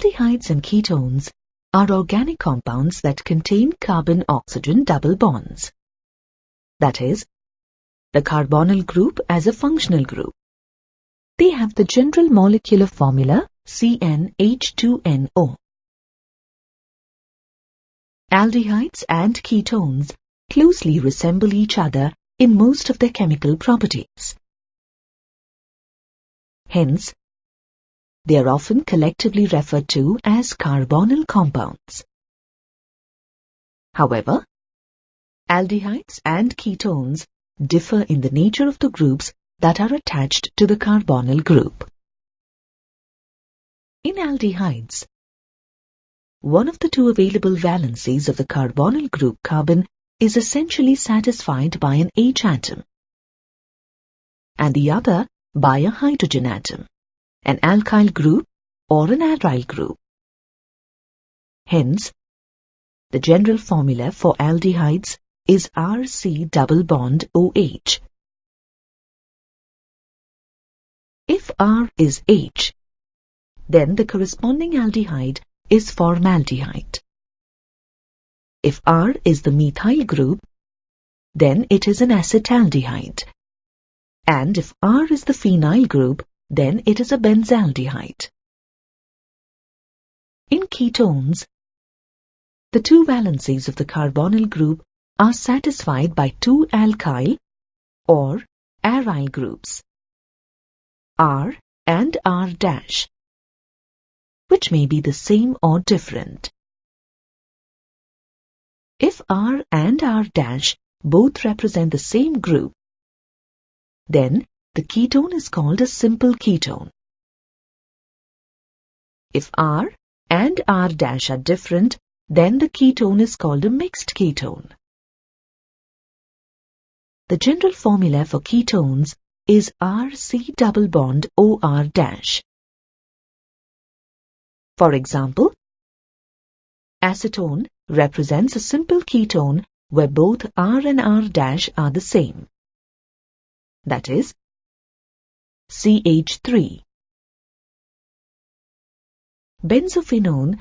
Aldehydes and ketones are organic compounds that contain carbon-oxygen double bonds. That is, the carbonyl group as a functional group. They have the general molecular formula CnH2nO. Aldehydes and ketones closely resemble each other in most of their chemical properties. Hence, they are often collectively referred to as carbonyl compounds. However, aldehydes and ketones differ in the nature of the groups that are attached to the carbonyl group. In aldehydes, one of the two available valencies of the carbonyl group carbon is essentially satisfied by an H atom, and the other by a hydrogen atom, an alkyl group or an aryl group. Hence, the general formula for aldehydes is RC double bond OH. If R is H, then the corresponding aldehyde is formaldehyde. If R is the methyl group, then it is an acetaldehyde. And if R is the phenyl group, then it is a benzaldehyde. In ketones, the two valencies of the carbonyl group are satisfied by two alkyl or aryl groups, R and R', which may be the same or different. If R and R' both represent the same group, then the ketone is called a simple ketone. If R and R' are different, then the ketone is called a mixed ketone. The general formula for ketones is RC double bond OR'. For example, acetone represents a simple ketone where both R and R' are the same. That is, CH3. Benzophenone,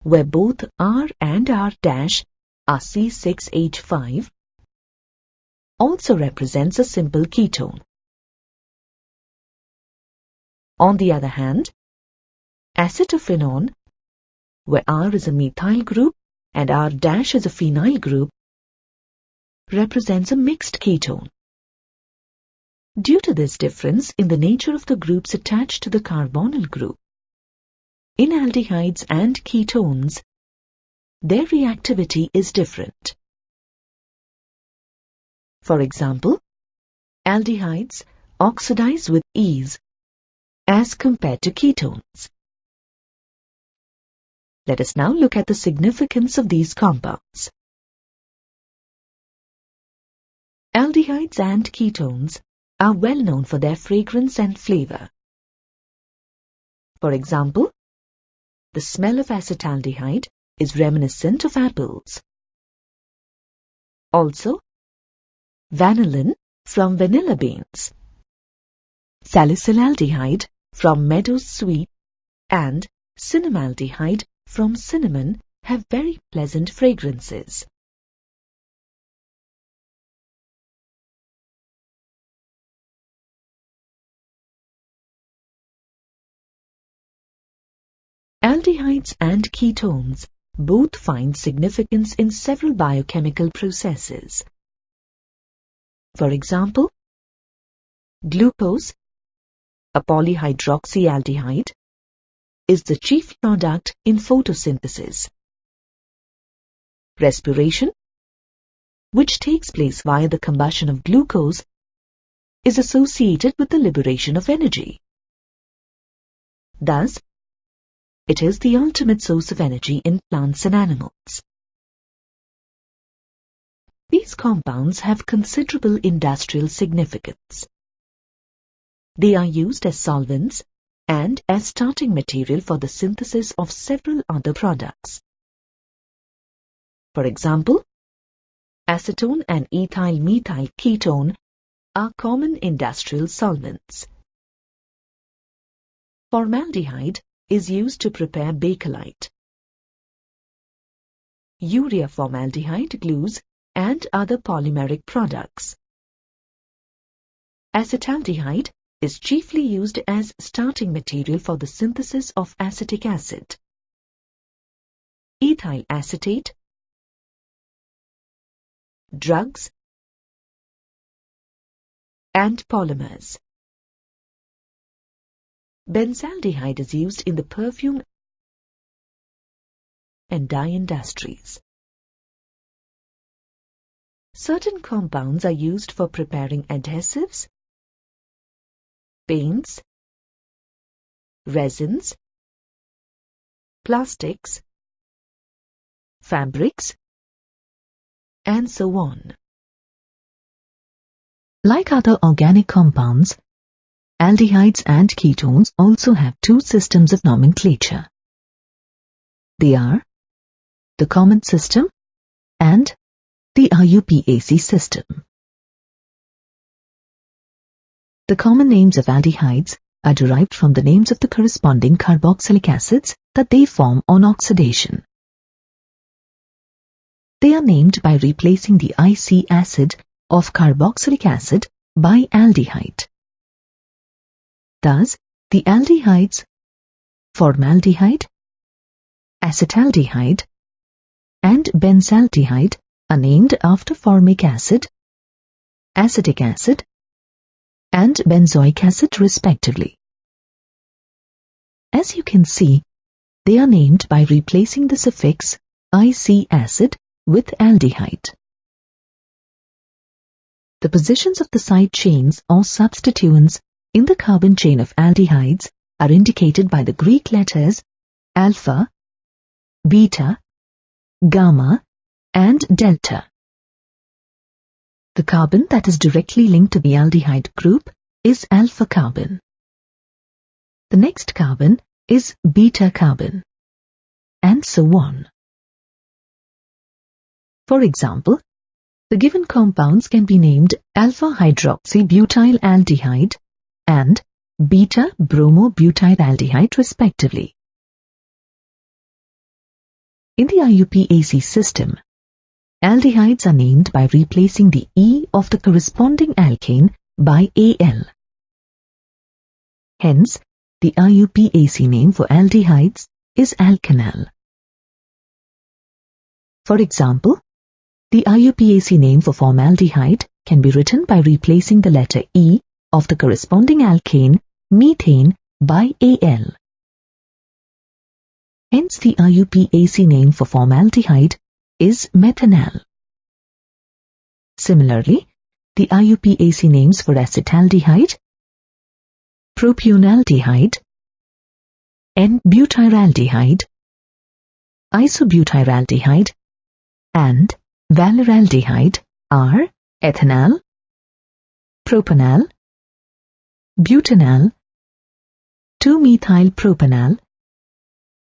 where both R and R' are C6H5, also represents a simple ketone. On the other hand, acetophenone, where R is a methyl group and R' is a phenyl group, represents a mixed ketone. Due to this difference in the nature of the groups attached to the carbonyl group, in aldehydes and ketones, their reactivity is different. For example, aldehydes oxidize with ease as compared to ketones. Let us now look at the significance of these compounds. Aldehydes and ketones are well known for their fragrance and flavor. For example, the smell of acetaldehyde is reminiscent of apples. Also, vanillin from vanilla beans, salicylaldehyde from meadows sweet, and cinnamaldehyde from cinnamon have very pleasant fragrances. Aldehydes and ketones both find significance in several biochemical processes. For example, glucose, a polyhydroxyaldehyde, is the chief product in photosynthesis. Respiration, which takes place via the combustion of glucose, is associated with the liberation of energy. Thus, it is the ultimate source of energy in plants and animals. These compounds have considerable industrial significance. They are used as solvents and as starting material for the synthesis of several other products. For example, acetone and ethyl methyl ketone are common industrial solvents. Formaldehyde is used to prepare Bakelite. Urea formaldehyde glues and other polymeric products. Acetaldehyde is chiefly used as starting material for the synthesis of acetic acid. Ethyl acetate, drugs, and polymers. Benzaldehyde is used in the perfume and dye industries. Certain compounds are used for preparing adhesives, paints, resins, plastics, fabrics, and so on. Like other organic compounds, aldehydes and ketones also have two systems of nomenclature. They are the common system and the IUPAC system. The common names of aldehydes are derived from the names of the corresponding carboxylic acids that they form on oxidation. They are named by replacing the IC acid of carboxylic acid by aldehyde. Thus, the aldehydes formaldehyde, acetaldehyde, and benzaldehyde are named after formic acid, acetic acid, and benzoic acid respectively. As you can see, they are named by replacing the suffix IC acid with aldehyde. The positions of the side chains or substituents in the carbon chain of aldehydes are indicated by the Greek letters alpha, beta, gamma, and delta. The carbon that is directly linked to the aldehyde group is alpha carbon. The next carbon is beta carbon, and so on. For example, the given compounds can be named alpha-hydroxybutyraldehyde and beta-bromobutyraldehyde respectively. In the IUPAC system, aldehydes are named by replacing the E of the corresponding alkane by Al. Hence, the IUPAC name for aldehydes is alkanal. For example, the IUPAC name for formaldehyde can be written by replacing the letter E of the corresponding alkane methane by Al. Hence, the IUPAC name for formaldehyde is methanal. Similarly, the IUPAC names for acetaldehyde, propionaldehyde, N-butyraldehyde, isobutyraldehyde, and valeraldehyde are ethanal, propanal, butanal, 2-methylpropanal,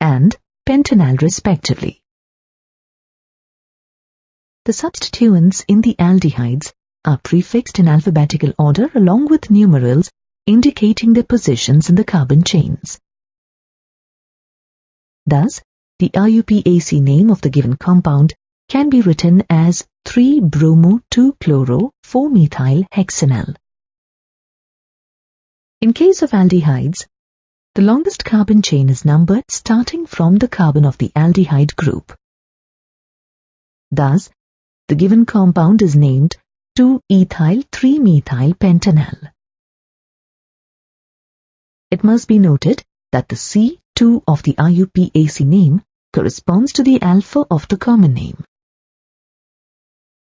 and pentanal respectively. The substituents in the aldehydes are prefixed in alphabetical order along with numerals indicating their positions in the carbon chains. Thus, the IUPAC name of the given compound can be written as 3-bromo-2-chloro-4-methyl-hexanal. In case of aldehydes, the longest carbon chain is numbered starting from the carbon of the aldehyde group. Thus, the given compound is named 2-ethyl-3-methyl-pentanal. It must be noted that the C2 of the IUPAC name corresponds to the alpha of the common name.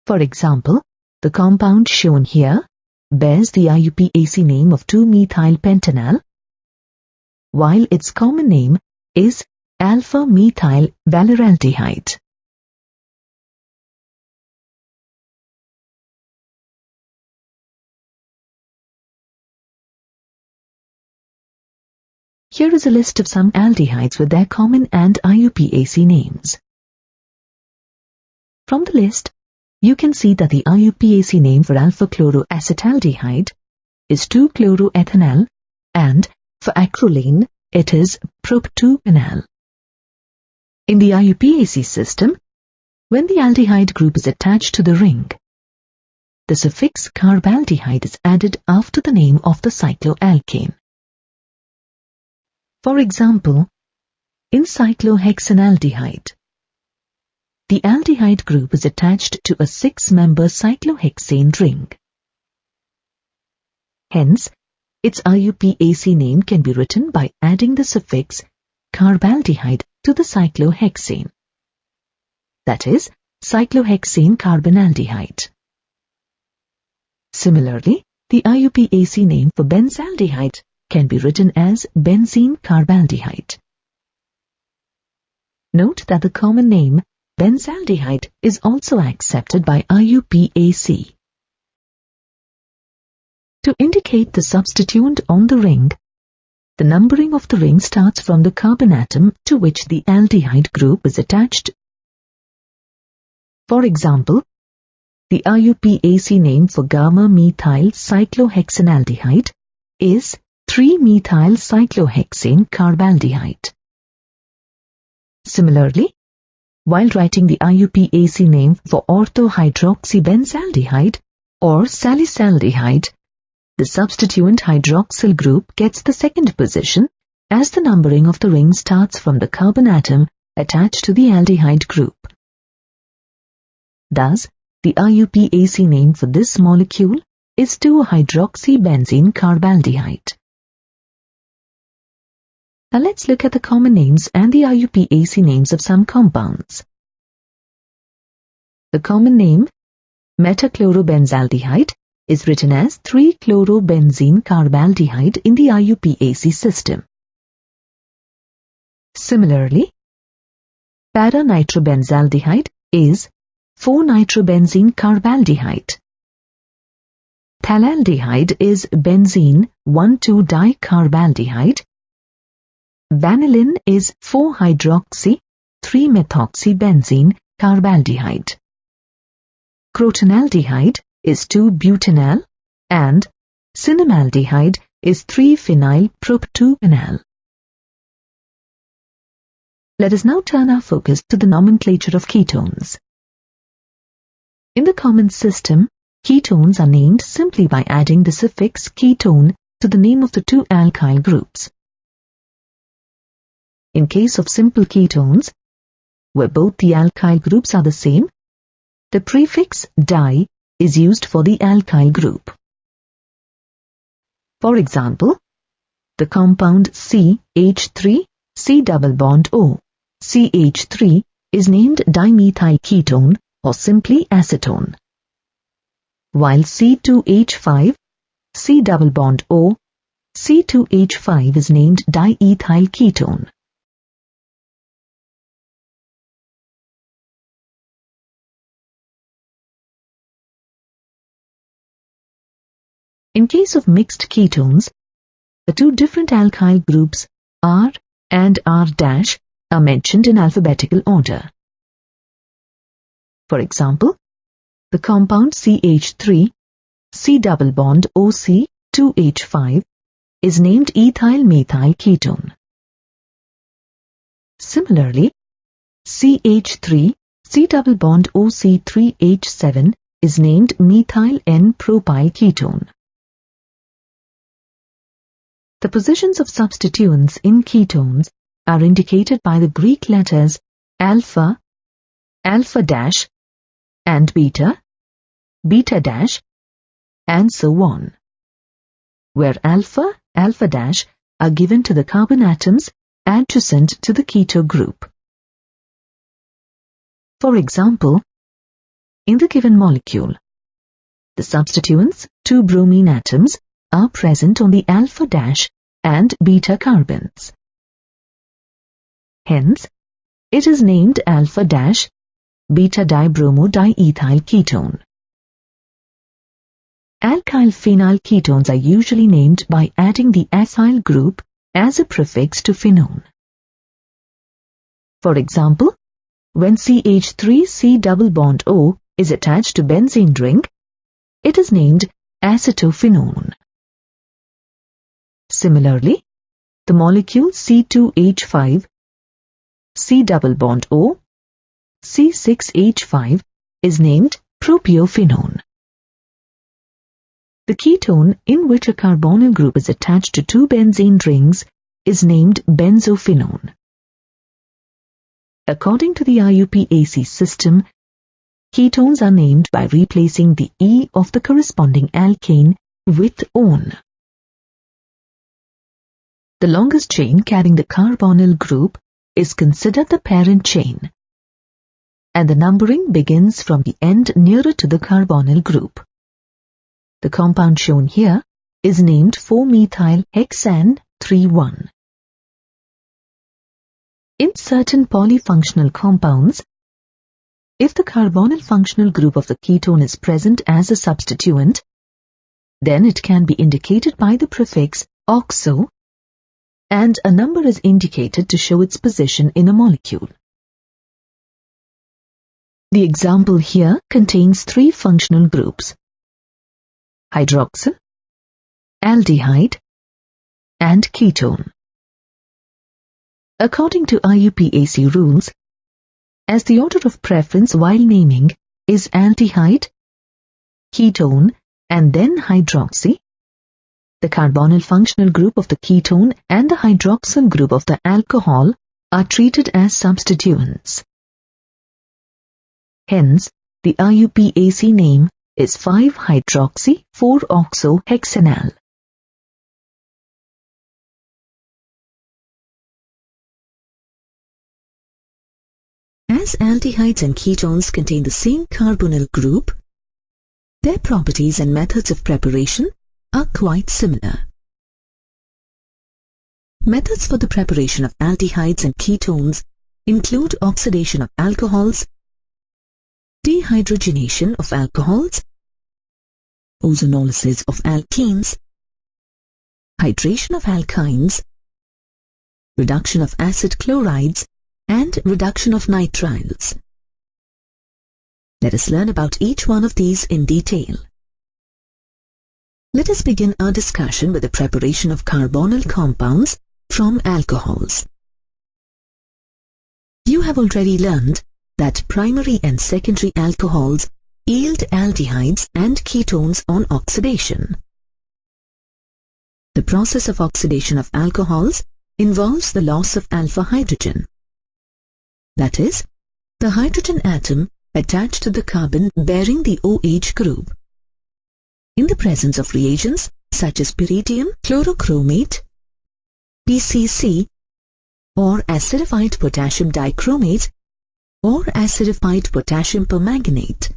For example, the compound shown here bears the IUPAC name of 2-methylpentanal, while its common name is alpha-methyl-valeraldehyde. Here is a list of some aldehydes with their common and IUPAC names. From the list, you can see that the IUPAC name for alpha-chloroacetaldehyde is 2-chloroethanal and for acrolein it is propanol. In the IUPAC system, when the aldehyde group is attached to the ring, the suffix carbaldehyde is added after the name of the cycloalkane. For example, in cyclohexanaldehyde, the aldehyde group is attached to a 6-member cyclohexane ring. Hence, its IUPAC name can be written by adding the suffix carbaldehyde to the cyclohexane. That is, cyclohexane carbonaldehyde. Similarly, the IUPAC name for benzaldehyde can be written as benzene carbaldehyde. Note that the common name benzaldehyde is also accepted by IUPAC. To indicate the substituent on the ring, the numbering of the ring starts from the carbon atom to which the aldehyde group is attached. For example, the IUPAC name for gamma-methyl cyclohexanaldehyde is 3-methyl cyclohexane carbaldehyde. Similarly, while writing the IUPAC name for orthohydroxybenzaldehyde or salicylaldehyde, the substituent hydroxyl group gets the second position as the numbering of the ring starts from the carbon atom attached to the aldehyde group. Thus, the IUPAC name for this molecule is 2-hydroxybenzene carbaldehyde. Now let's look at the common names and the IUPAC names of some compounds. The common name metachlorobenzaldehyde is written as 3-chlorobenzene carbaldehyde in the IUPAC system. Similarly, para-nitrobenzaldehyde is 4-nitrobenzene carbaldehyde. Phthalaldehyde is benzene 1,2-dicarbaldehyde. Vanillin is 4-hydroxy,3-methoxybenzene carbaldehyde. Crotonaldehyde is 2-butanal and cinnamaldehyde is 3-phenyl-propanol. Let us now turn our focus to the nomenclature of ketones. In the common system, ketones are named simply by adding the suffix ketone to the name of the two alkyl groups. In case of simple ketones, where both the alkyl groups are the same, the prefix di is used for the alkyl group. For example, the compound CH3 C-double-bond-O, CH3, is named dimethyl ketone or simply acetone, while C2H5 C-double-bond-O, C2H5 is named diethyl ketone. In case of mixed ketones, the two different alkyl groups R and R' are mentioned in alphabetical order. For example, the compound CH3 C-double-bond-OC2H5 is named ethyl methyl ketone. Similarly, CH3 C-double-bond-OC3H7 is named methyl N-propyl ketone. The positions of substituents in ketones are indicated by the Greek letters alpha, alpha dash, and beta, beta dash, and so on, where alpha, alpha dash are given to the carbon atoms adjacent to the keto group. For example, in the given molecule, the substituents, 2 bromine atoms, are present on the alpha dash and beta carbons. Hence, it is named alpha dash beta dibromo-diethyl ketone. Alkyl phenyl ketones are usually named by adding the acyl group as a prefix to phenone. For example, when CH3 C-double-bond-O is attached to benzene ring, it is named acetophenone. Similarly, the molecule C2H5, C double bond O, C6H5 is named propiophenone. The ketone in which a carbonyl group is attached to two benzene rings is named benzophenone. According to the IUPAC system, ketones are named by replacing the E of the corresponding alkane with -one. The longest chain carrying the carbonyl group is considered the parent chain, and the numbering begins from the end nearer to the carbonyl group. The compound shown here is named 4-methyl-hexane 3,1. In certain polyfunctional compounds, if the carbonyl functional group of the ketone is present as a substituent, then it can be indicated by the prefix oxo, and a number is indicated to show its position in a molecule. The example here contains three functional groups: hydroxyl, aldehyde, and ketone. According to IUPAC rules, as the order of preference while naming is aldehyde, ketone, and then hydroxy, the carbonyl functional group of the ketone and the hydroxyl group of the alcohol are treated as substituents. Hence, the IUPAC name is 5-hydroxy-4-oxohexanal. As aldehydes and ketones contain the same carbonyl group, their properties and methods of preparation are quite similar. Methods for the preparation of aldehydes and ketones include oxidation of alcohols, dehydrogenation of alcohols, ozonolysis of alkenes, hydration of alkynes, reduction of acid chlorides, and reduction of nitriles. Let us learn about each one of these in detail. Let us begin our discussion with the preparation of carbonyl compounds from alcohols. You have already learned that primary and secondary alcohols yield aldehydes and ketones on oxidation. The process of oxidation of alcohols involves the loss of alpha hydrogen. That is, the hydrogen atom attached to the carbon bearing the OH group. In the presence of reagents such as pyridium chlorochromate, PCC, or acidified potassium dichromate, or acidified potassium permanganate.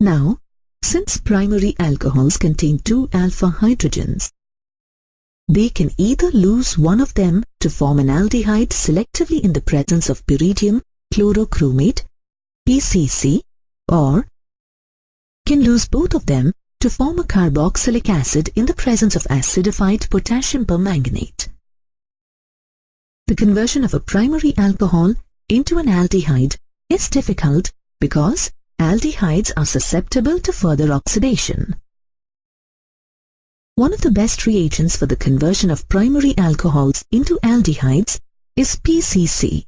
Now, since primary alcohols contain two alpha hydrogens, they can either lose one of them to form an aldehyde selectively in the presence of pyridium chlorochromate, PCC, or can lose both of them to form a carboxylic acid in the presence of acidified potassium permanganate. The conversion of a primary alcohol into an aldehyde is difficult because aldehydes are susceptible to further oxidation. One of the best reagents for the conversion of primary alcohols into aldehydes is PCC.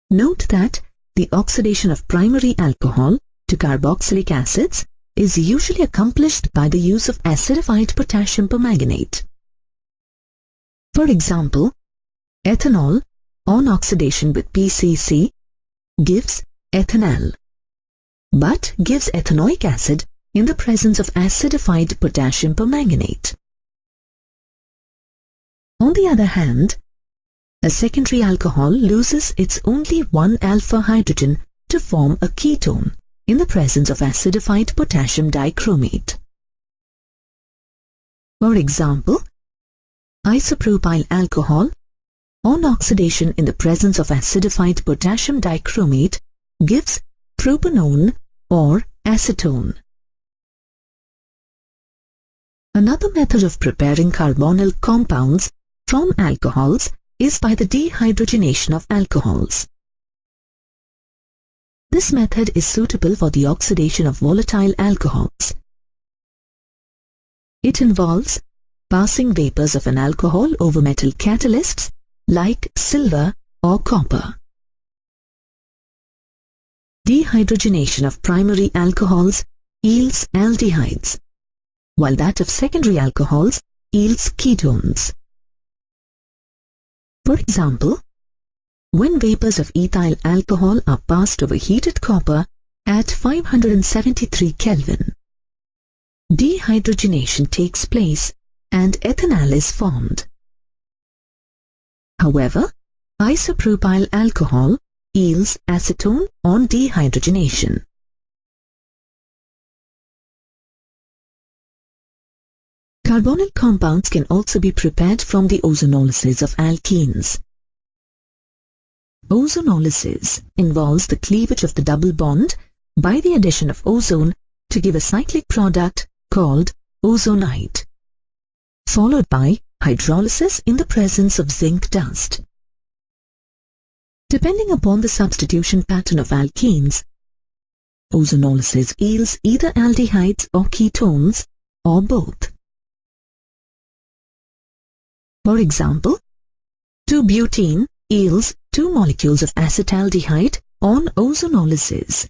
Note that the oxidation of primary alcohol to carboxylic acids is usually accomplished by the use of acidified potassium permanganate. For example, ethanol on oxidation with PCC gives ethanal, but gives ethanoic acid in the presence of acidified potassium permanganate. On the other hand, a secondary alcohol loses its only one alpha hydrogen to form a ketone in the presence of acidified potassium dichromate. For example, isopropyl alcohol on oxidation in the presence of acidified potassium dichromate gives propanone or acetone. Another method of preparing carbonyl compounds from alcohols is by the dehydrogenation of alcohols. This method is suitable for the oxidation of volatile alcohols. It involves passing vapors of an alcohol over metal catalysts like silver or copper. Dehydrogenation of primary alcohols yields aldehydes, while that of secondary alcohols yields ketones. For example, when vapors of ethyl alcohol are passed over heated copper at 573 Kelvin, dehydrogenation takes place and ethanol is formed. However, isopropyl alcohol yields acetone on dehydrogenation. Carbonyl compounds can also be prepared from the ozonolysis of alkenes. Ozonolysis involves the cleavage of the double bond by the addition of ozone to give a cyclic product called ozonide, followed by hydrolysis in the presence of zinc dust. Depending upon the substitution pattern of alkenes, ozonolysis yields either aldehydes or ketones or both. For example, 2-butene yields 2 molecules of acetaldehyde on ozonolysis,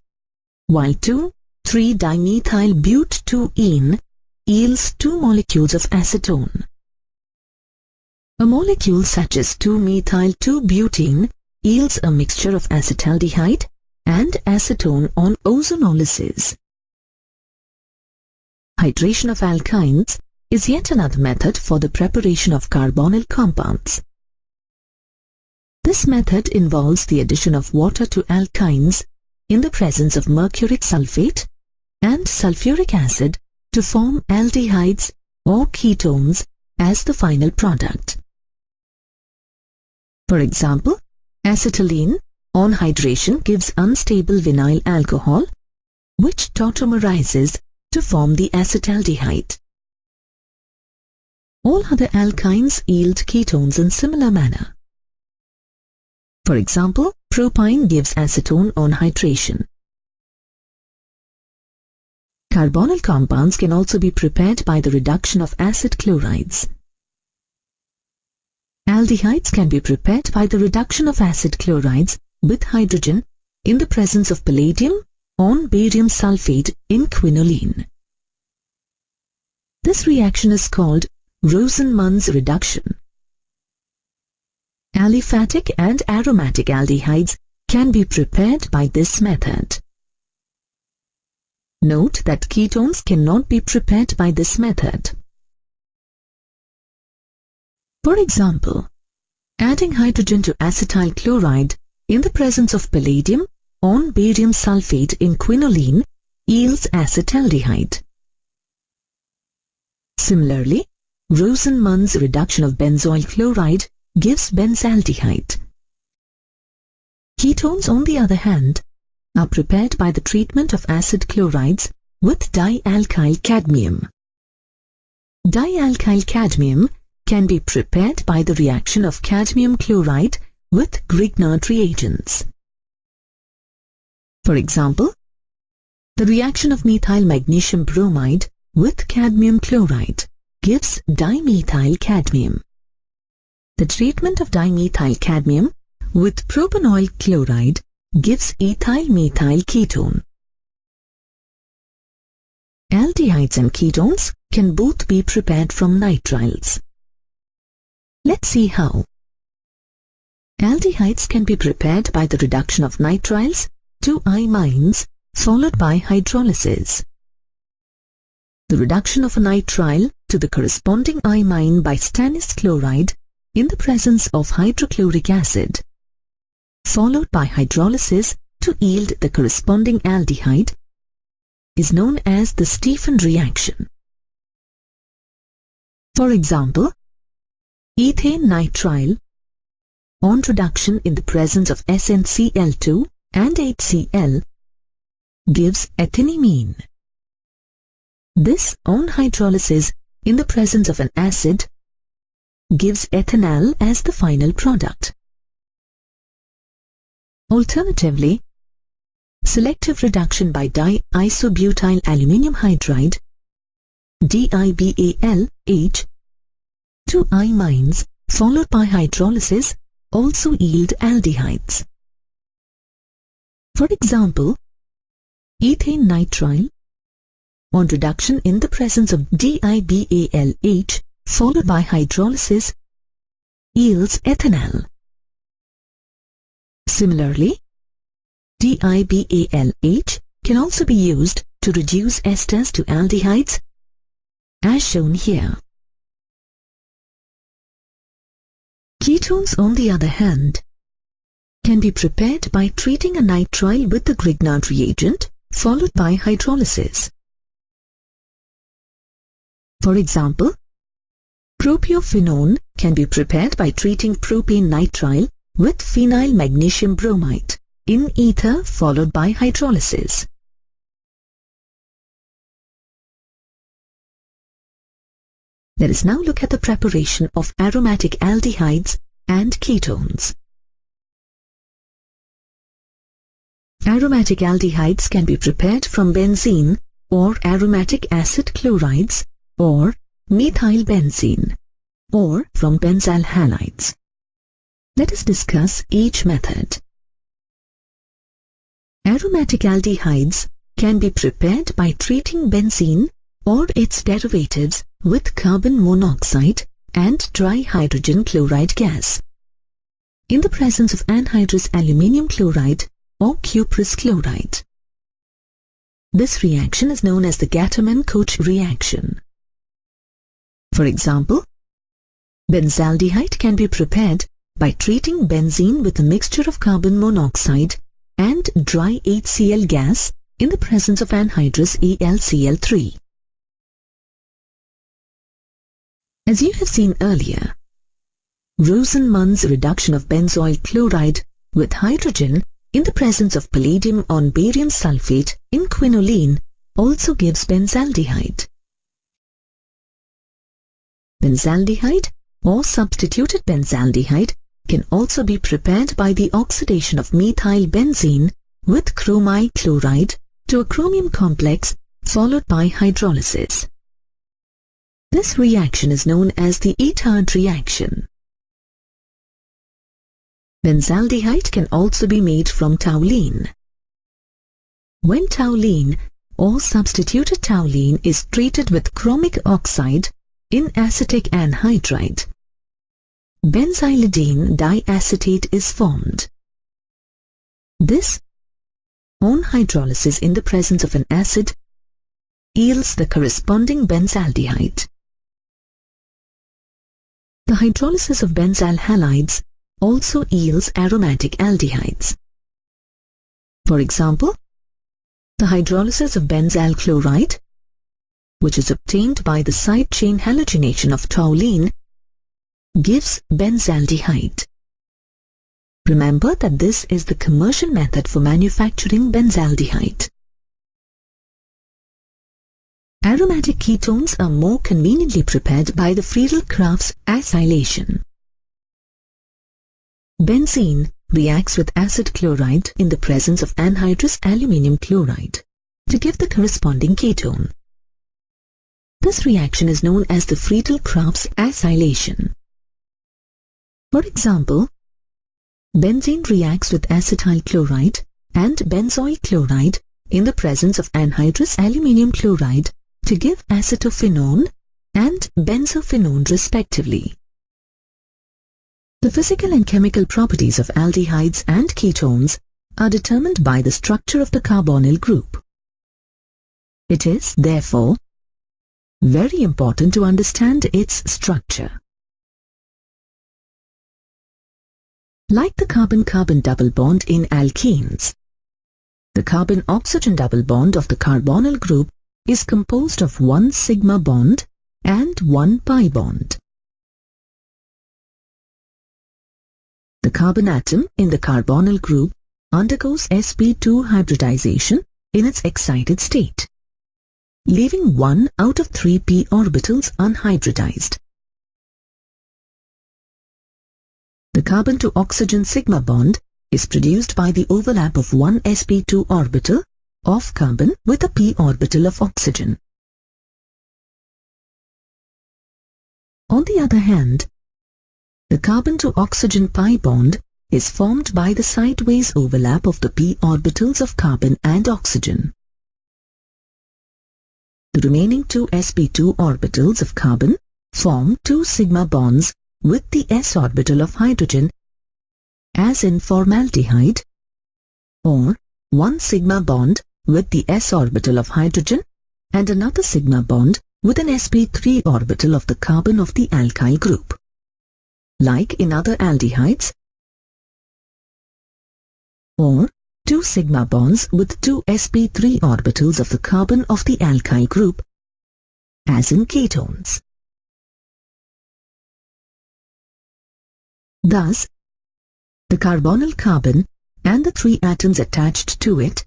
while 2,3-dimethyl-but-2-ene yields 2 molecules of acetone. A molecule such as 2-methyl-2-butene yields a mixture of acetaldehyde and acetone on ozonolysis. Hydration of alkynes is yet another method for the preparation of carbonyl compounds. This method involves the addition of water to alkynes in the presence of mercuric sulfate and sulfuric acid to form aldehydes or ketones as the final product. For example, acetylene on hydration gives unstable vinyl alcohol, which tautomerizes to form the acetaldehyde. All other alkynes yield ketones in similar manner. For example, propyne gives acetone on hydration. Carbonyl compounds can also be prepared by the reduction of acid chlorides. Aldehydes can be prepared by the reduction of acid chlorides with hydrogen in the presence of palladium on barium sulfate in quinoline. This reaction is called Rosenmund's reduction. Aliphatic and aromatic aldehydes can be prepared by this method. Note that ketones cannot be prepared by this method. For example, adding hydrogen to acetyl chloride in the presence of palladium on barium sulfate in quinoline yields acetaldehyde. Similarly, Rosenmund's reduction of benzoyl chloride gives benzaldehyde. Ketones, on the other hand, are prepared by the treatment of acid chlorides with dialkyl cadmium. Dialkyl cadmium can be prepared by the reaction of cadmium chloride with Grignard reagents. For example, the reaction of methyl magnesium bromide with cadmium chloride gives dimethyl cadmium. The treatment of dimethyl cadmium with propanoyl chloride gives ethyl methyl ketone. Aldehydes and ketones can both be prepared from nitriles. Let's see how. Aldehydes can be prepared by the reduction of nitriles to imines followed by hydrolysis. The reduction of a nitrile to the corresponding imine by stannous chloride in the presence of hydrochloric acid, followed by hydrolysis to yield the corresponding aldehyde, is known as the Stephan reaction. For example, ethane nitrile on reduction in the presence of SnCl2 and HCl gives ethynylamine. This on hydrolysis in the presence of an acid gives ethanol as the final product. Alternatively, selective reduction by diisobutyl aluminium hydride (DIBALH) Two imines followed by hydrolysis also yield aldehydes. For example, ethane nitrile, on reduction in the presence of DIBALH followed by hydrolysis, yields ethanal. Similarly, DIBALH can also be used to reduce esters to aldehydes, as shown here. Ketones, on the other hand, can be prepared by treating a nitrile with the Grignard reagent followed by hydrolysis. For example, propiophenone can be prepared by treating propane nitrile with phenyl magnesium bromide in ether followed by hydrolysis. Let us now look at the preparation of aromatic aldehydes and ketones. Aromatic aldehydes can be prepared from benzene or aromatic acid chlorides or methylbenzene or from benzyl halides. Let us discuss each method. Aromatic aldehydes can be prepared by treating benzene or its derivatives with carbon monoxide and dry hydrogen chloride gas in the presence of anhydrous aluminium chloride or cuprous chloride. This reaction is known as the Gattermann-Koch reaction. For example, benzaldehyde can be prepared by treating benzene with a mixture of carbon monoxide and dry HCl gas in the presence of anhydrous AlCl3. As you have seen earlier, Rosenmann's reduction of benzoyl chloride with hydrogen in the presence of palladium on barium sulfate in quinoline also gives benzaldehyde. Benzaldehyde or substituted benzaldehyde can also be prepared by the oxidation of methylbenzene with chromyl chloride to a chromium complex followed by hydrolysis. This reaction is known as the Aldehyde reaction. Benzaldehyde can also be made from toluene. When toluene or substituted toluene is treated with chromic oxide in acetic anhydride, benzylidene diacetate is formed. This, on hydrolysis in the presence of an acid, yields the corresponding benzaldehyde. The hydrolysis of benzyl halides also yields aromatic aldehydes. For example, the hydrolysis of benzyl chloride, which is obtained by the side chain halogenation of toluene, gives benzaldehyde. Remember that this is the commercial method for manufacturing benzaldehyde. Aromatic ketones are more conveniently prepared by the Friedel-Crafts acylation. Benzene reacts with acid chloride in the presence of anhydrous aluminium chloride to give the corresponding ketone. This reaction is known as the Friedel-Crafts acylation. For example, benzene reacts with acetyl chloride and benzoyl chloride in the presence of anhydrous aluminium chloride to give acetophenone and benzophenone respectively. The physical and chemical properties of aldehydes and ketones are determined by the structure of the carbonyl group. It is, therefore, very important to understand its structure. Like the carbon-carbon double bond in alkenes, the carbon-oxygen double bond of the carbonyl group is composed of one sigma bond and one pi bond. The carbon atom in the carbonyl group undergoes sp2 hybridization in its excited state, leaving 1 out of 3 p orbitals unhybridized. The carbon to oxygen sigma bond is produced by the overlap of one sp2 orbital of carbon with a p orbital of oxygen. On the other hand, the carbon to oxygen pi bond is formed by the sideways overlap of the p orbitals of carbon and oxygen. The remaining two sp2 orbitals of carbon form two sigma bonds with the s orbital of hydrogen, as in formaldehyde, or one sigma bond with the s orbital of hydrogen and another sigma bond with an sp3 orbital of the carbon of the alkyl group, like in other aldehydes, or two sigma bonds with two sp3 orbitals of the carbon of the alkyl group, as in ketones. Thus, the carbonyl carbon and the three atoms attached to it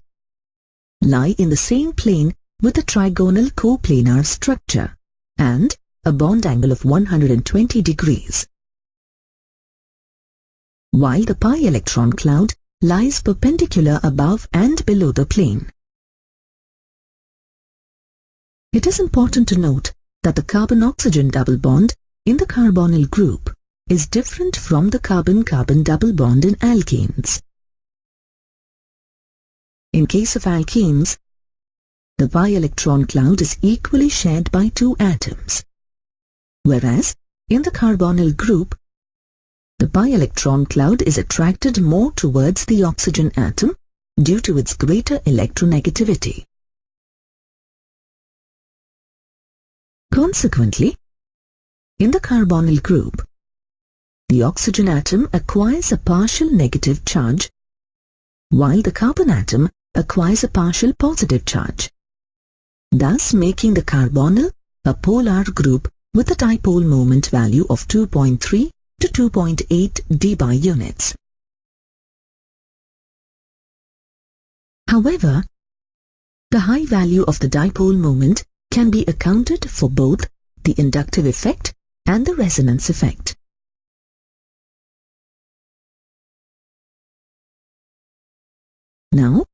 lie in the same plane with a trigonal coplanar structure and a bond angle of 120 degrees, while the pi electron cloud lies perpendicular above and below the plane. It is important to note that the carbon-oxygen double bond in the carbonyl group is different from the carbon-carbon double bond in alkenes. In case of alkenes, the pi electron cloud is equally shared by two atoms, whereas in the carbonyl group, the pi electron cloud is attracted more towards the oxygen atom due to its greater electronegativity. Consequently, in the carbonyl group, the oxygen atom acquires a partial negative charge, while the carbon atom acquires a partial positive charge, thus making the carbonyl a polar group with a dipole moment value of 2.3 to 2.8 dBi units. However, the high value of the dipole moment can be accounted for both the inductive effect and the resonance effect. Now,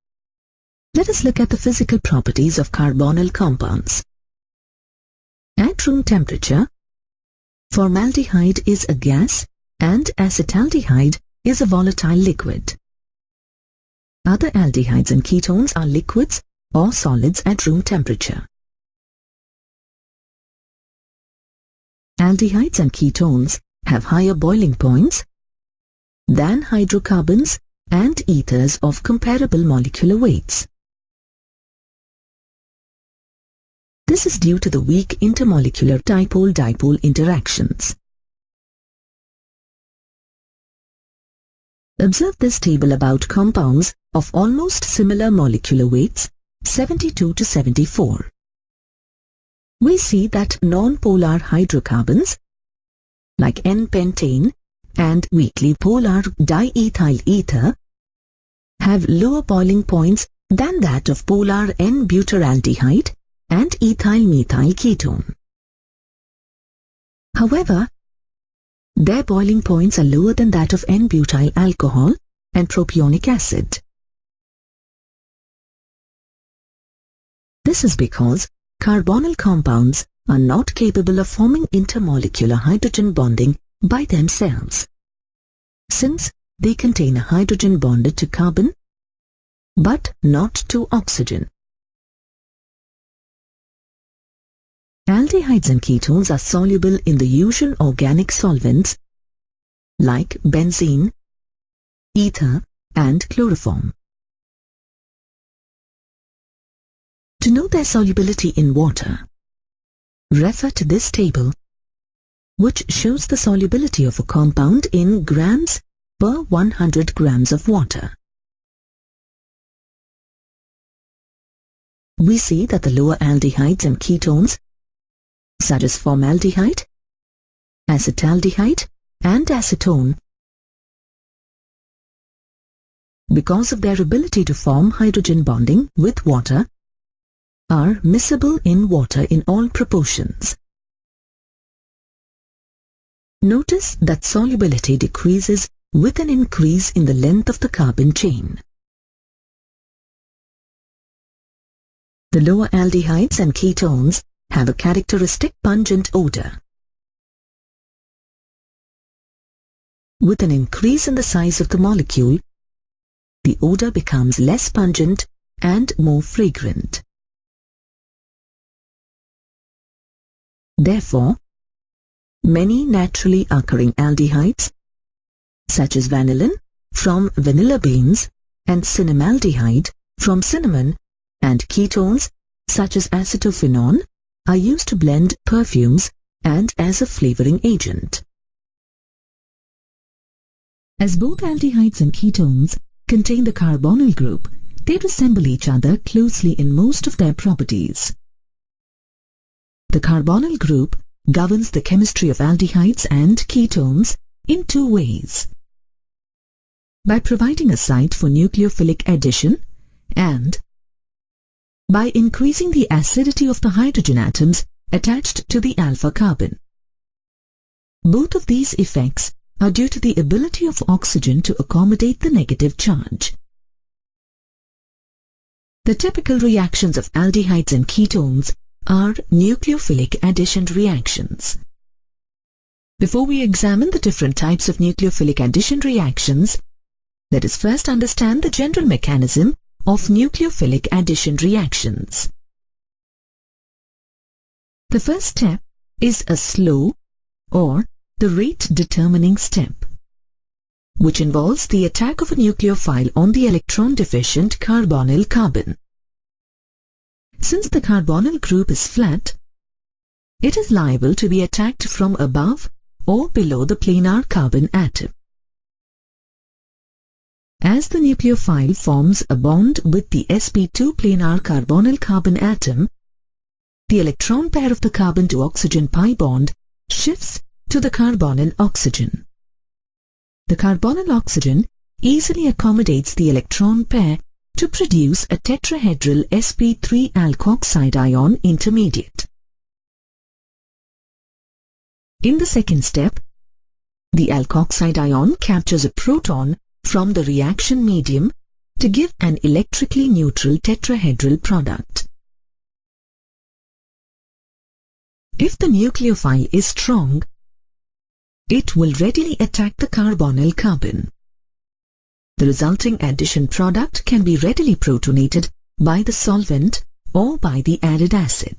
let us look at the physical properties of carbonyl compounds. At room temperature, formaldehyde is a gas and acetaldehyde is a volatile liquid. Other aldehydes and ketones are liquids or solids at room temperature. Aldehydes and ketones have higher boiling points than hydrocarbons and ethers of comparable molecular weights. This is due to the weak intermolecular dipole-dipole interactions. Observe this table about compounds of almost similar molecular weights, 72 to 74. We see that non-polar hydrocarbons, like N-pentane and weakly polar diethyl ether, have lower boiling points than that of polar N-butyraldehyde and ethyl methyl ketone. However, their boiling points are lower than that of N-butyl alcohol and propionic acid. This is because carbonyl compounds are not capable of forming intermolecular hydrogen bonding by themselves, since they contain a hydrogen bonded to carbon, but not to oxygen. Aldehydes and ketones are soluble in the usual organic solvents like benzene, ether, and chloroform. To know their solubility in water, refer to this table, which shows the solubility of a compound in grams per 100 grams of water. We see that the lower aldehydes and ketones, such as formaldehyde, acetaldehyde, and acetone, because of their ability to form hydrogen bonding with water, are miscible in water in all proportions. Notice that solubility decreases with an increase in the length of the carbon chain. The lower aldehydes and ketones have a characteristic pungent odor. With an increase in the size of the molecule, the odor becomes less pungent and more fragrant. Therefore, many naturally occurring aldehydes, such as vanillin from vanilla beans and cinnamaldehyde from cinnamon, and ketones such as acetophenone, are used to blend perfumes and as a flavoring agent. As both aldehydes and ketones contain the carbonyl group, they resemble each other closely in most of their properties. The carbonyl group governs the chemistry of aldehydes and ketones in two ways: by providing a site for nucleophilic addition and by increasing the acidity of the hydrogen atoms attached to the alpha carbon. Both of these effects are due to the ability of oxygen to accommodate the negative charge. The typical reactions of aldehydes and ketones are nucleophilic addition reactions. Before we examine the different types of nucleophilic addition reactions, let us first understand the general mechanism of nucleophilic addition reactions. The first step is a slow or the rate-determining step, which involves the attack of a nucleophile on the electron-deficient carbonyl carbon. Since the carbonyl group is flat, it is liable to be attacked from above or below the planar carbon atom. As the nucleophile forms a bond with the sp2 planar carbonyl carbon atom, the electron pair of the carbon to oxygen pi bond shifts to the carbonyl oxygen. The carbonyl oxygen easily accommodates the electron pair to produce a tetrahedral sp3 alkoxide ion intermediate. In the second step, the alkoxide ion captures a proton from the reaction medium to give an electrically neutral tetrahedral product. If the nucleophile is strong, it will readily attack the carbonyl carbon. The resulting addition product can be readily protonated by the solvent or by the added acid.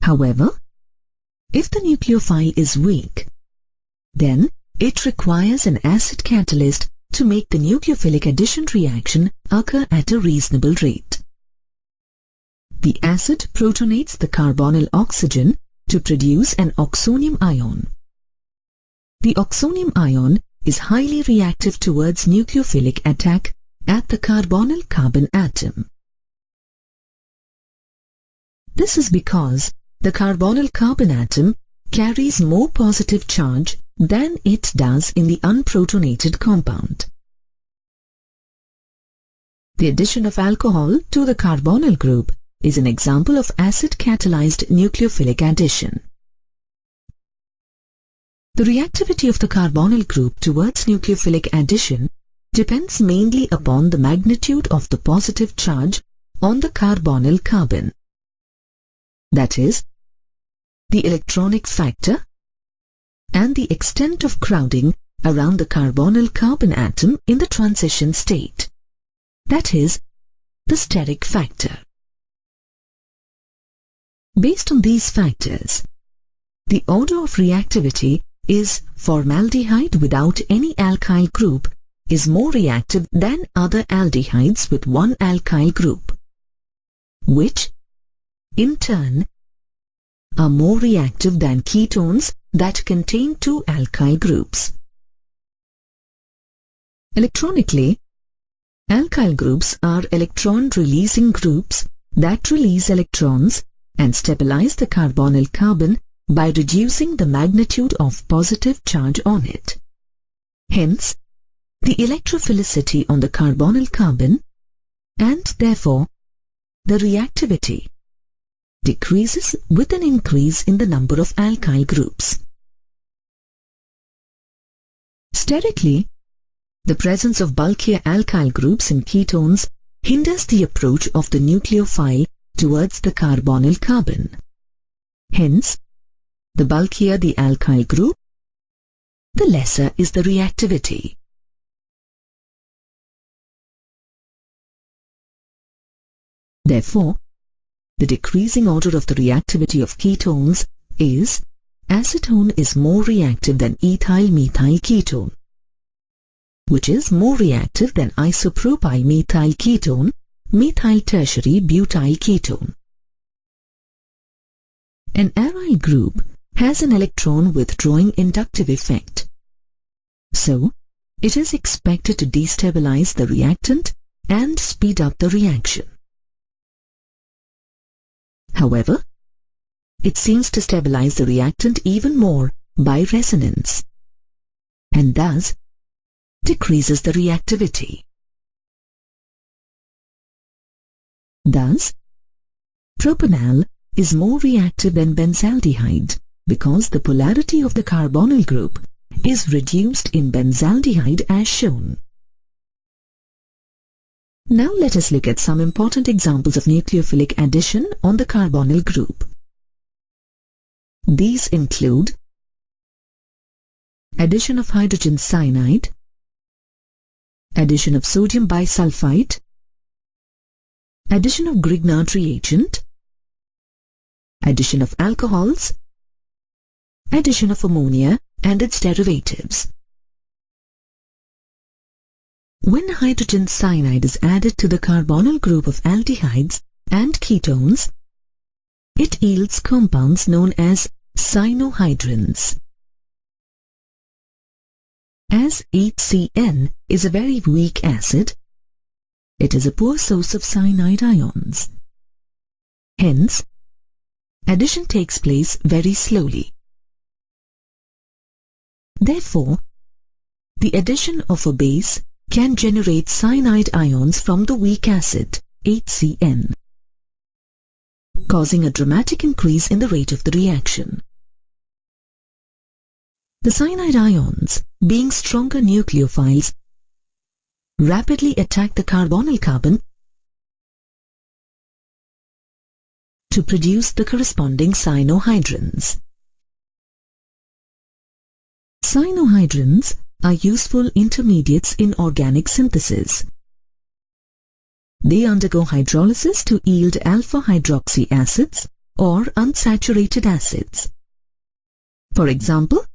However, if the nucleophile is weak, then it requires an acid catalyst to make the nucleophilic addition reaction occur at a reasonable rate. The acid protonates the carbonyl oxygen to produce an oxonium ion. The oxonium ion is highly reactive towards nucleophilic attack at the carbonyl carbon atom. This is because the carbonyl carbon atom carries more positive charge than it does in the unprotonated compound. The addition of alcohol to the carbonyl group is an example of acid-catalyzed nucleophilic addition. The reactivity of the carbonyl group towards nucleophilic addition depends mainly upon the magnitude of the positive charge on the carbonyl carbon. That is, the electronic factor and the extent of crowding around the carbonyl carbon atom in the transition state. That is, the steric factor. Based on these factors, the order of reactivity is formaldehyde without any alkyl group is more reactive than other aldehydes with one alkyl group, which, in turn, are more reactive than ketones that contain two alkyl groups. Electronically, alkyl groups are electron-releasing groups that release electrons and stabilize the carbonyl carbon by reducing the magnitude of positive charge on it. Hence, the electrophilicity on the carbonyl carbon, and therefore the reactivity, decreases with an increase in the number of alkyl groups. Sterically, the presence of bulkier alkyl groups in ketones hinders the approach of the nucleophile towards the carbonyl carbon. Hence, the bulkier the alkyl group, the lesser is the reactivity. Therefore, the decreasing order of the reactivity of ketones is acetone is more reactive than ethyl-methyl ketone, which is more reactive than isopropyl methyl ketone, methyl tertiary butyl ketone. An aryl group has an electron withdrawing inductive effect, so it is expected to destabilize the reactant and speed up the reaction. However, it seems to stabilize the reactant even more by resonance, and thus decreases the reactivity. Thus, propanal is more reactive than benzaldehyde because the polarity of the carbonyl group is reduced in benzaldehyde as shown. Now let us look at some important examples of nucleophilic addition on the carbonyl group. These include addition of hydrogen cyanide, addition of sodium bisulfite, addition of Grignard reagent, addition of alcohols, addition of ammonia and its derivatives. When hydrogen cyanide is added to the carbonyl group of aldehydes and ketones, it yields compounds known as cyanohydrins. As HCN is a very weak acid, it is a poor source of cyanide ions. Hence, addition takes place very slowly. Therefore, the addition of a base can generate cyanide ions from the weak acid, HCN, causing a dramatic increase in the rate of the reaction. The cyanide ions, being stronger nucleophiles, rapidly attack the carbonyl carbon to produce the corresponding cyanohydrins. Cyanohydrins are useful intermediates in organic synthesis. They undergo hydrolysis to yield alpha-hydroxy acids or unsaturated acids. For example,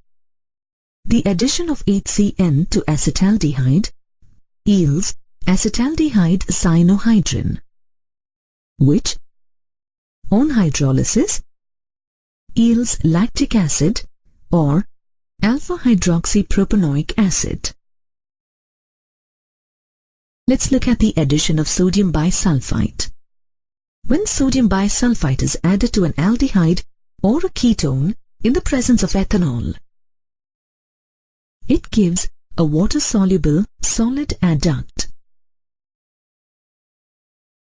the addition of HCN to acetaldehyde yields acetaldehyde cyanohydrin, which, on hydrolysis, yields lactic acid or alpha-hydroxypropanoic acid. Let's look at the addition of sodium bisulfite. When sodium bisulfite is added to an aldehyde or a ketone in the presence of ethanol, it gives a water-soluble solid adduct.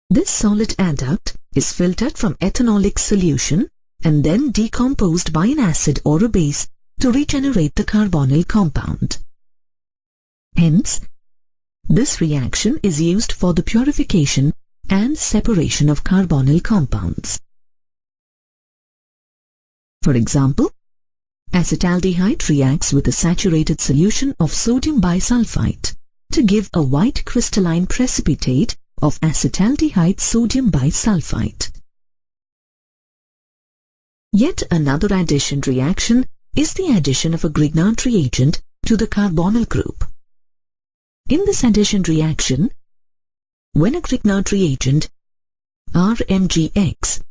This solid adduct is filtered from ethanolic solution and then decomposed by an acid or a base to regenerate the carbonyl compound. Hence, this reaction is used for the purification and separation of carbonyl compounds. For example, acetaldehyde reacts with a saturated solution of sodium bisulfite to give a white crystalline precipitate of acetaldehyde sodium bisulfite. Yet another addition reaction is the addition of a Grignard reagent to the carbonyl group. In this addition reaction, when a Grignard reagent, RMGX,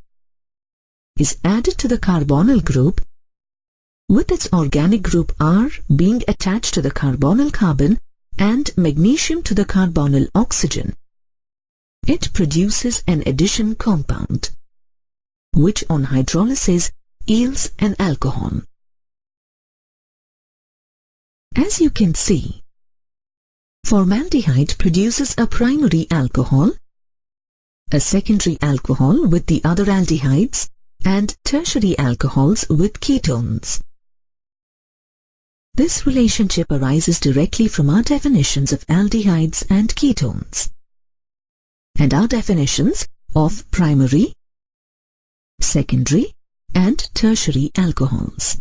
is added to the carbonyl group, with its organic group R being attached to the carbonyl carbon and magnesium to the carbonyl oxygen, it produces an addition compound, which on hydrolysis yields an alcohol. As you can see, formaldehyde produces a primary alcohol, a secondary alcohol with the other aldehydes, and tertiary alcohols with ketones. This relationship arises directly from our definitions of aldehydes and ketones, and our definitions of primary, secondary, and tertiary alcohols.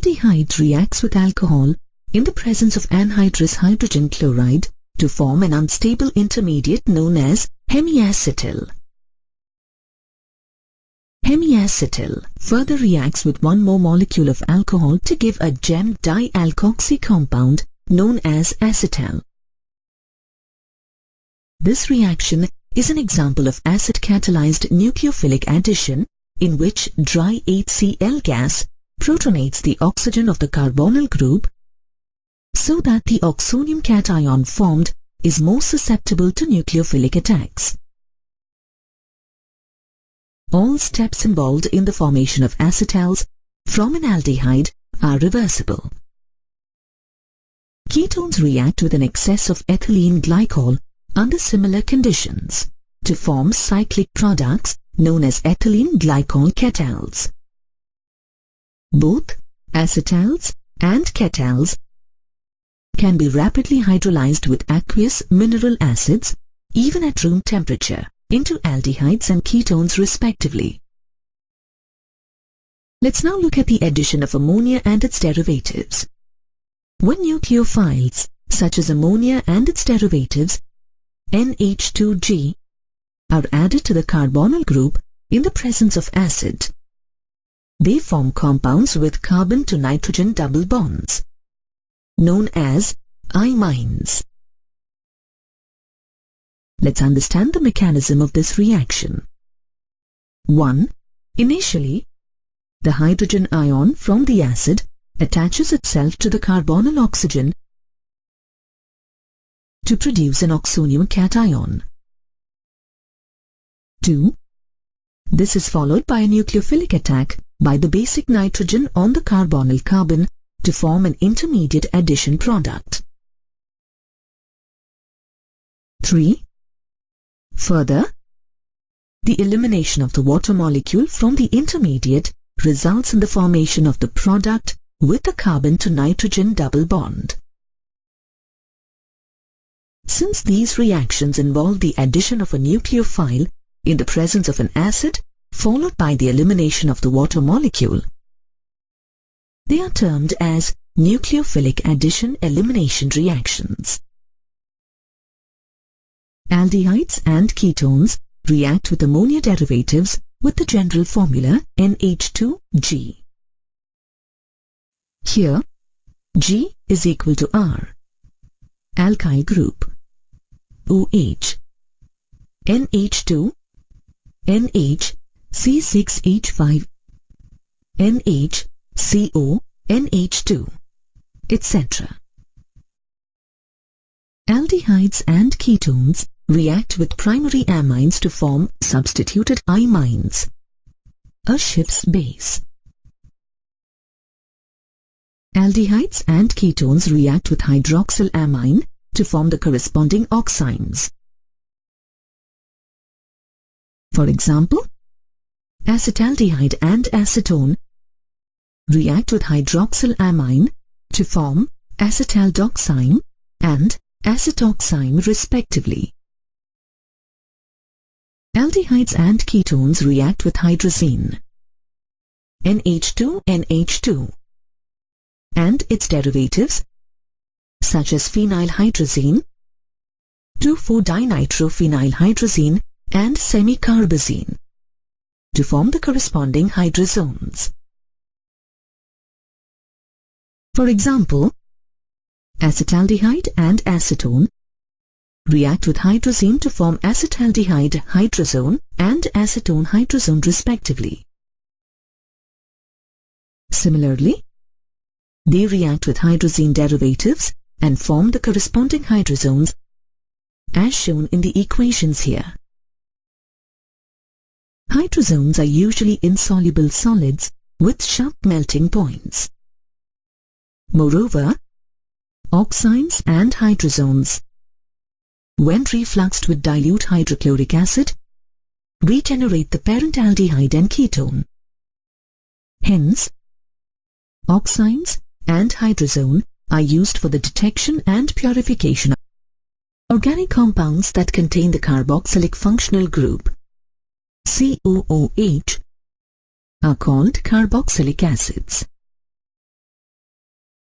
aldehyde reacts with alcohol in the presence of anhydrous hydrogen chloride to form an unstable intermediate known as hemiacetal. Hemiacetal further reacts with one more molecule of alcohol to give a gem dialkoxy compound known as acetal. This reaction is an example of acid-catalyzed nucleophilic addition in which dry HCl gas protonates the oxygen of the carbonyl group so that the oxonium cation formed is more susceptible to nucleophilic attacks. All steps involved in the formation of acetals from an aldehyde are reversible. Ketones react with an excess of ethylene glycol under similar conditions to form cyclic products known as ethylene glycol ketals. Both acetals and ketals can be rapidly hydrolyzed with aqueous mineral acids even at room temperature into aldehydes and ketones respectively. Let's now look at the addition of ammonia and its derivatives. When nucleophiles such as ammonia and its derivatives NH2G are added to the carbonyl group in the presence of acid, they form compounds with carbon to nitrogen double bonds known as imines. Let's understand the mechanism of this reaction. 1. Initially, the hydrogen ion from the acid attaches itself to the carbonyl oxygen to produce an oxonium cation. 2. This is followed by a nucleophilic attack by the basic nitrogen on the carbonyl carbon to form an intermediate addition product. 3. Further, the elimination of the water molecule from the intermediate results in the formation of the product with the carbon to nitrogen double bond. Since these reactions involve the addition of a nucleophile in the presence of an acid followed by the elimination of the water molecule, they are termed as nucleophilic addition-elimination reactions. Aldehydes and ketones react with ammonia derivatives with the general formula NH2G. Here, G is equal to R, alkyl group, OH, NH2, NH, C6H5, NH, CO, NH2, etc. Aldehydes and ketones react with primary amines to form substituted imines, a Schiff's base. Aldehydes and ketones react with hydroxylamine to form the corresponding oximes. For example, acetaldehyde and acetone react with hydroxylamine to form acetaldoxime and acetoxime respectively. Aldehydes and ketones react with hydrazine, NH2NH2, and its derivatives such as phenylhydrazine, 2,4-dinitrophenylhydrazine and semicarbazine to form the corresponding hydrazones. For example, acetaldehyde and acetone react with hydrazine to form acetaldehyde hydrazone and acetone hydrazone respectively. Similarly, they react with hydrazine derivatives and form the corresponding hydrazones as shown in the equations here. Hydrazones are usually insoluble solids with sharp melting points. Moreover, oximes and hydrazones, when refluxed with dilute hydrochloric acid, regenerate the parent aldehyde and ketone. Hence, oximes and hydrazone are used for the detection and purification of organic compounds that contain the carboxylic functional group COOH are called carboxylic acids.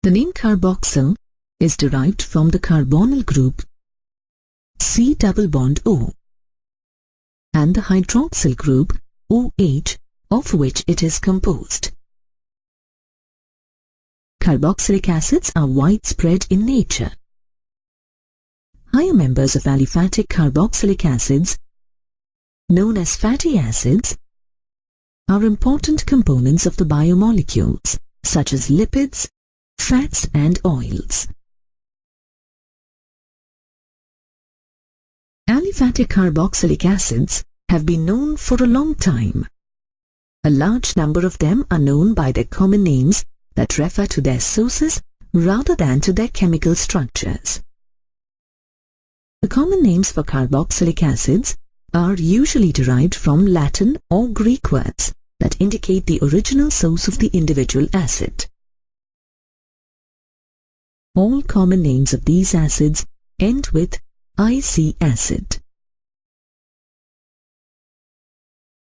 The name carboxyl is derived from the carbonyl group C double bond O and the hydroxyl group OH of which it is composed. Carboxylic acids are widespread in nature. Higher members of aliphatic carboxylic acids, known as fatty acids, are important components of the biomolecules such as lipids, fats and oils. Aliphatic carboxylic acids have been known for a long time. A large number of them are known by their common names that refer to their sources rather than to their chemical structures. The common names for carboxylic acids are usually derived from Latin or Greek words that indicate the original source of the individual acid. All common names of these acids end with IC acid.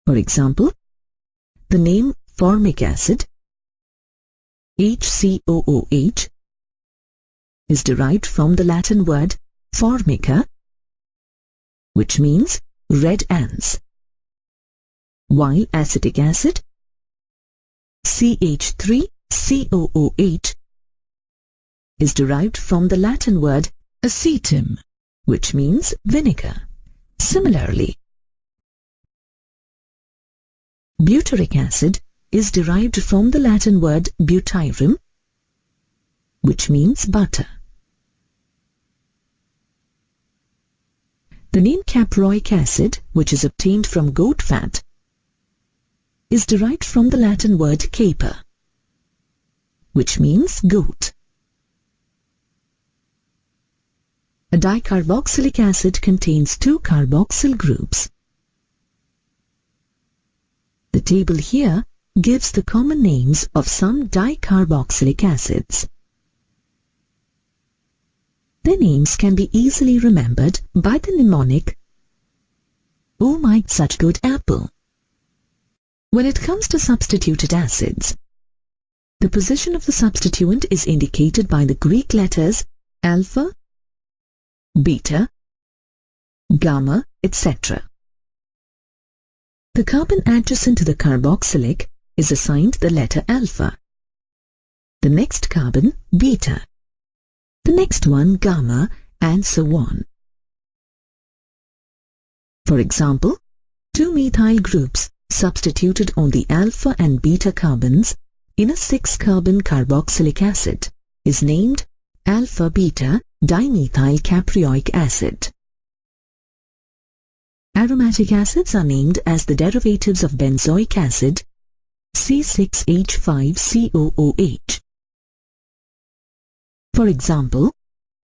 For example, the name formic acid, HCOOH, is derived from the Latin word formica, which means red ants, while acetic acid, CH3COOH, is derived from the Latin word acetum, which means vinegar. Similarly, butyric acid is derived from the Latin word butyrum, which means butter. The name caproic acid, which is obtained from goat fat, is derived from the Latin word caper, which means goat. A dicarboxylic acid contains two carboxyl groups. The table here gives the common names of some dicarboxylic acids. Their names can be easily remembered by the mnemonic, "Oh my, such good apple." When it comes to substituted acids, the position of the substituent is indicated by the Greek letters alpha, beta, gamma, etc. The carbon adjacent to the carboxylic is assigned the letter alpha, the next carbon beta, the next one gamma, and so on. For example, two methyl groups substituted on the alpha and beta carbons in a 6-carbon carboxylic acid is named alpha-beta dimethyl caproic acid. Aromatic acids are named as the derivatives of benzoic acid, C6H5COOH. For example,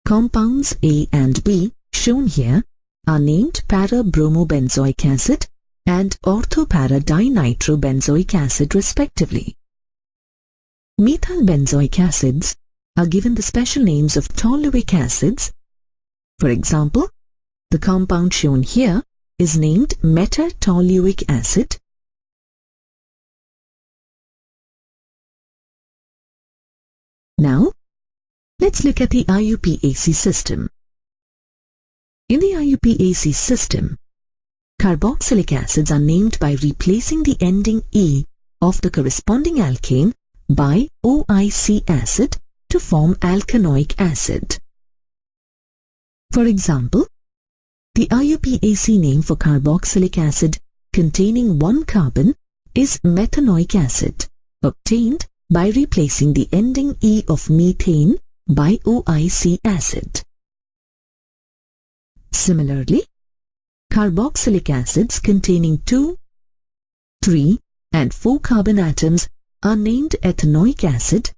compounds A and B shown here are named para-bromobenzoic acid and ortho-para-dinitrobenzoic acid respectively. Methyl benzoic acids are given the special names of toluic acids. For example, the compound shown here is named metatoluic acid. Now, let's look at the IUPAC system. In the IUPAC system, carboxylic acids are named by replacing the ending E of the corresponding alkane by OIC acid to form alkanoic acid. For example, the IUPAC name for carboxylic acid containing one carbon is methanoic acid, obtained by replacing the ending E of methane by OIC acid. Similarly, carboxylic acids containing 2, 3, and 4 carbon atoms are named ethanoic acid,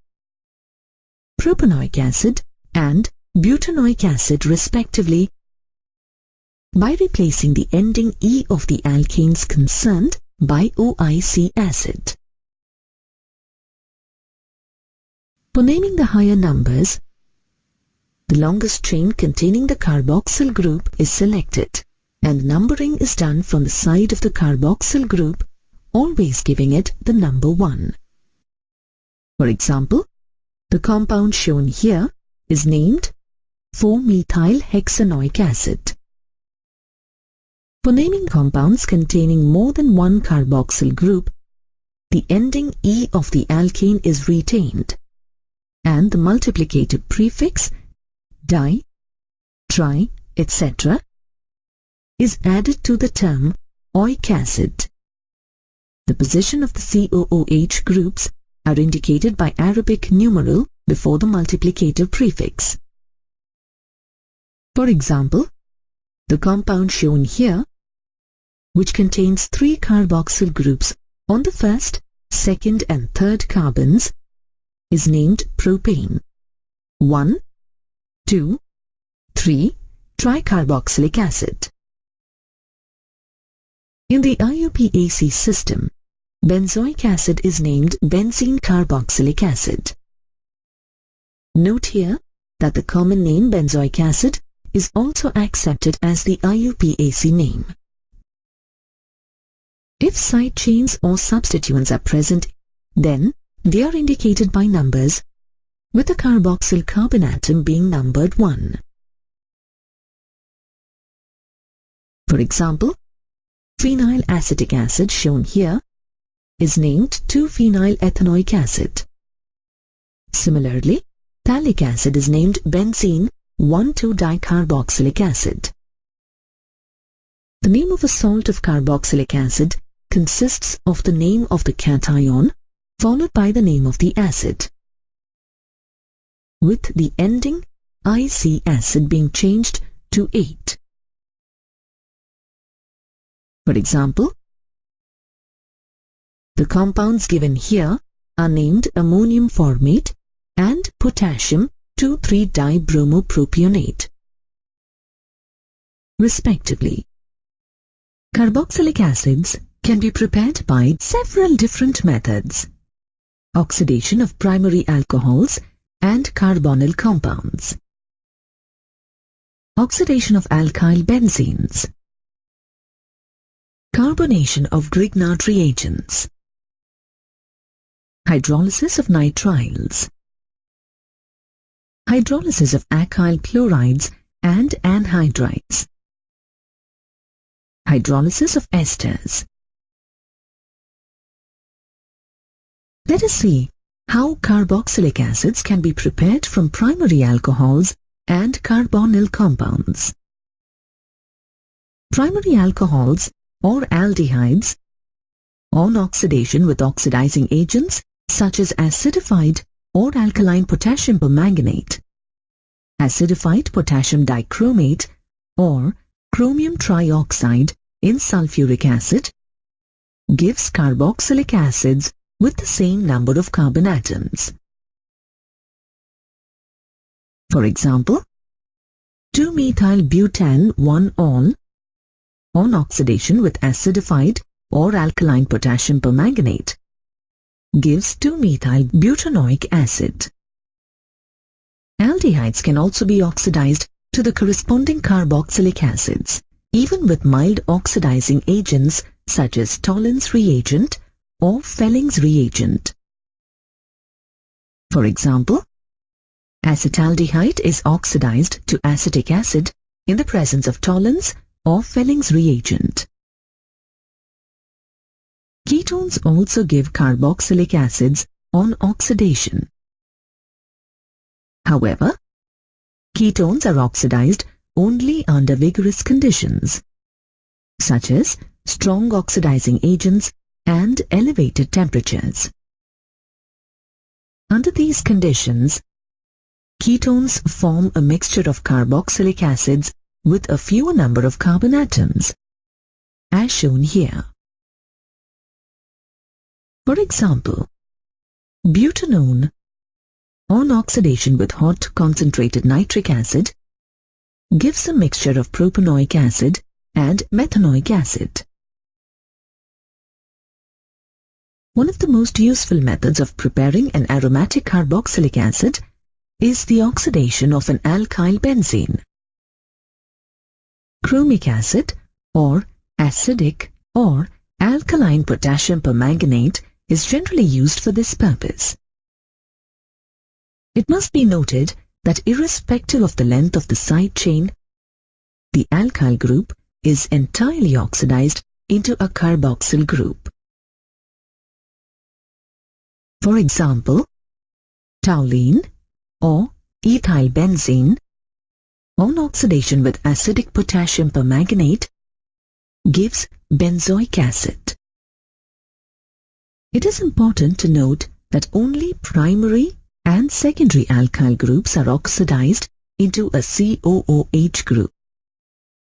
propanoic acid, and butanoic acid respectively by replacing the ending E of the alkanes concerned by OIC acid. For naming the higher numbers, the longest chain containing the carboxyl group is selected, and numbering is done from the side of the carboxyl group, always giving it the number 1. For example, The compound shown here is named 4-methyl-hexanoic acid. For naming compounds containing more than one carboxyl group, the ending E of the alkane is retained, and the multiplicative prefix di, tri, etc. is added to the term oic acid. The position of the COOH groups are indicated by Arabic numeral before the multiplicative prefix. For example, the compound shown here, which contains 3 carboxyl groups on the first, second and third carbons, is named propane 1, 2, 3 tricarboxylic acid. In the IUPAC system, benzoic acid is named benzene carboxylic acid. Note here that the common name benzoic acid is also accepted as the IUPAC name. If side chains or substituents are present, then they are indicated by numbers, with the carboxyl carbon atom being numbered 1. For example, phenyl acetic acid shown here is named 2-phenyl-ethanoic acid. Similarly, phthalic acid is named benzene 1,2-dicarboxylic acid. The name of a salt of carboxylic acid consists of the name of the cation followed by the name of the acid, with the ending IC acid being changed to 8. For example, the compounds given here are named ammonium formate and potassium 2,3-dibromopropionate, respectively. Carboxylic acids can be prepared by several different methods: oxidation of primary alcohols and carbonyl compounds, oxidation of alkyl benzenes, carbonation of Grignard reagents, hydrolysis of nitriles, hydrolysis of acyl chlorides and anhydrides, hydrolysis of esters. Let us see how carboxylic acids can be prepared from primary alcohols and carbonyl compounds. Primary alcohols or aldehydes, on oxidation with oxidizing agents such as acidified or alkaline potassium permanganate, acidified potassium dichromate, or chromium trioxide in sulfuric acid, gives carboxylic acids with the same number of carbon atoms. For example, 2-methyl-butan-1-ol on oxidation with acidified or alkaline potassium permanganate gives 2-methyl-butanoic acid. Aldehydes can also be oxidized to the corresponding carboxylic acids, even with mild oxidizing agents such as Tollens reagent or Fellings reagent. For example, acetaldehyde is oxidized to acetic acid in the presence of Tollens or Fellings reagent. Ketones also give carboxylic acids on oxidation. However, ketones are oxidized only under vigorous conditions, such as strong oxidizing agents and elevated temperatures. Under these conditions, ketones form a mixture of carboxylic acids with a fewer number of carbon atoms, as shown here. For example, butanone, on oxidation with hot concentrated nitric acid, gives a mixture of propanoic acid and methanoic acid. One of the most useful methods of preparing an aromatic carboxylic acid is the oxidation of an alkyl benzene. Chromic acid or acidic or alkaline potassium permanganate is generally used for this purpose. It must be noted that irrespective of the length of the side chain, the alkyl group is entirely oxidized into a carboxyl group. For example, toluene or ethylbenzene on oxidation with acidic potassium permanganate gives benzoic acid. It is important to note that only primary and secondary alkyl groups are oxidized into a COOH group,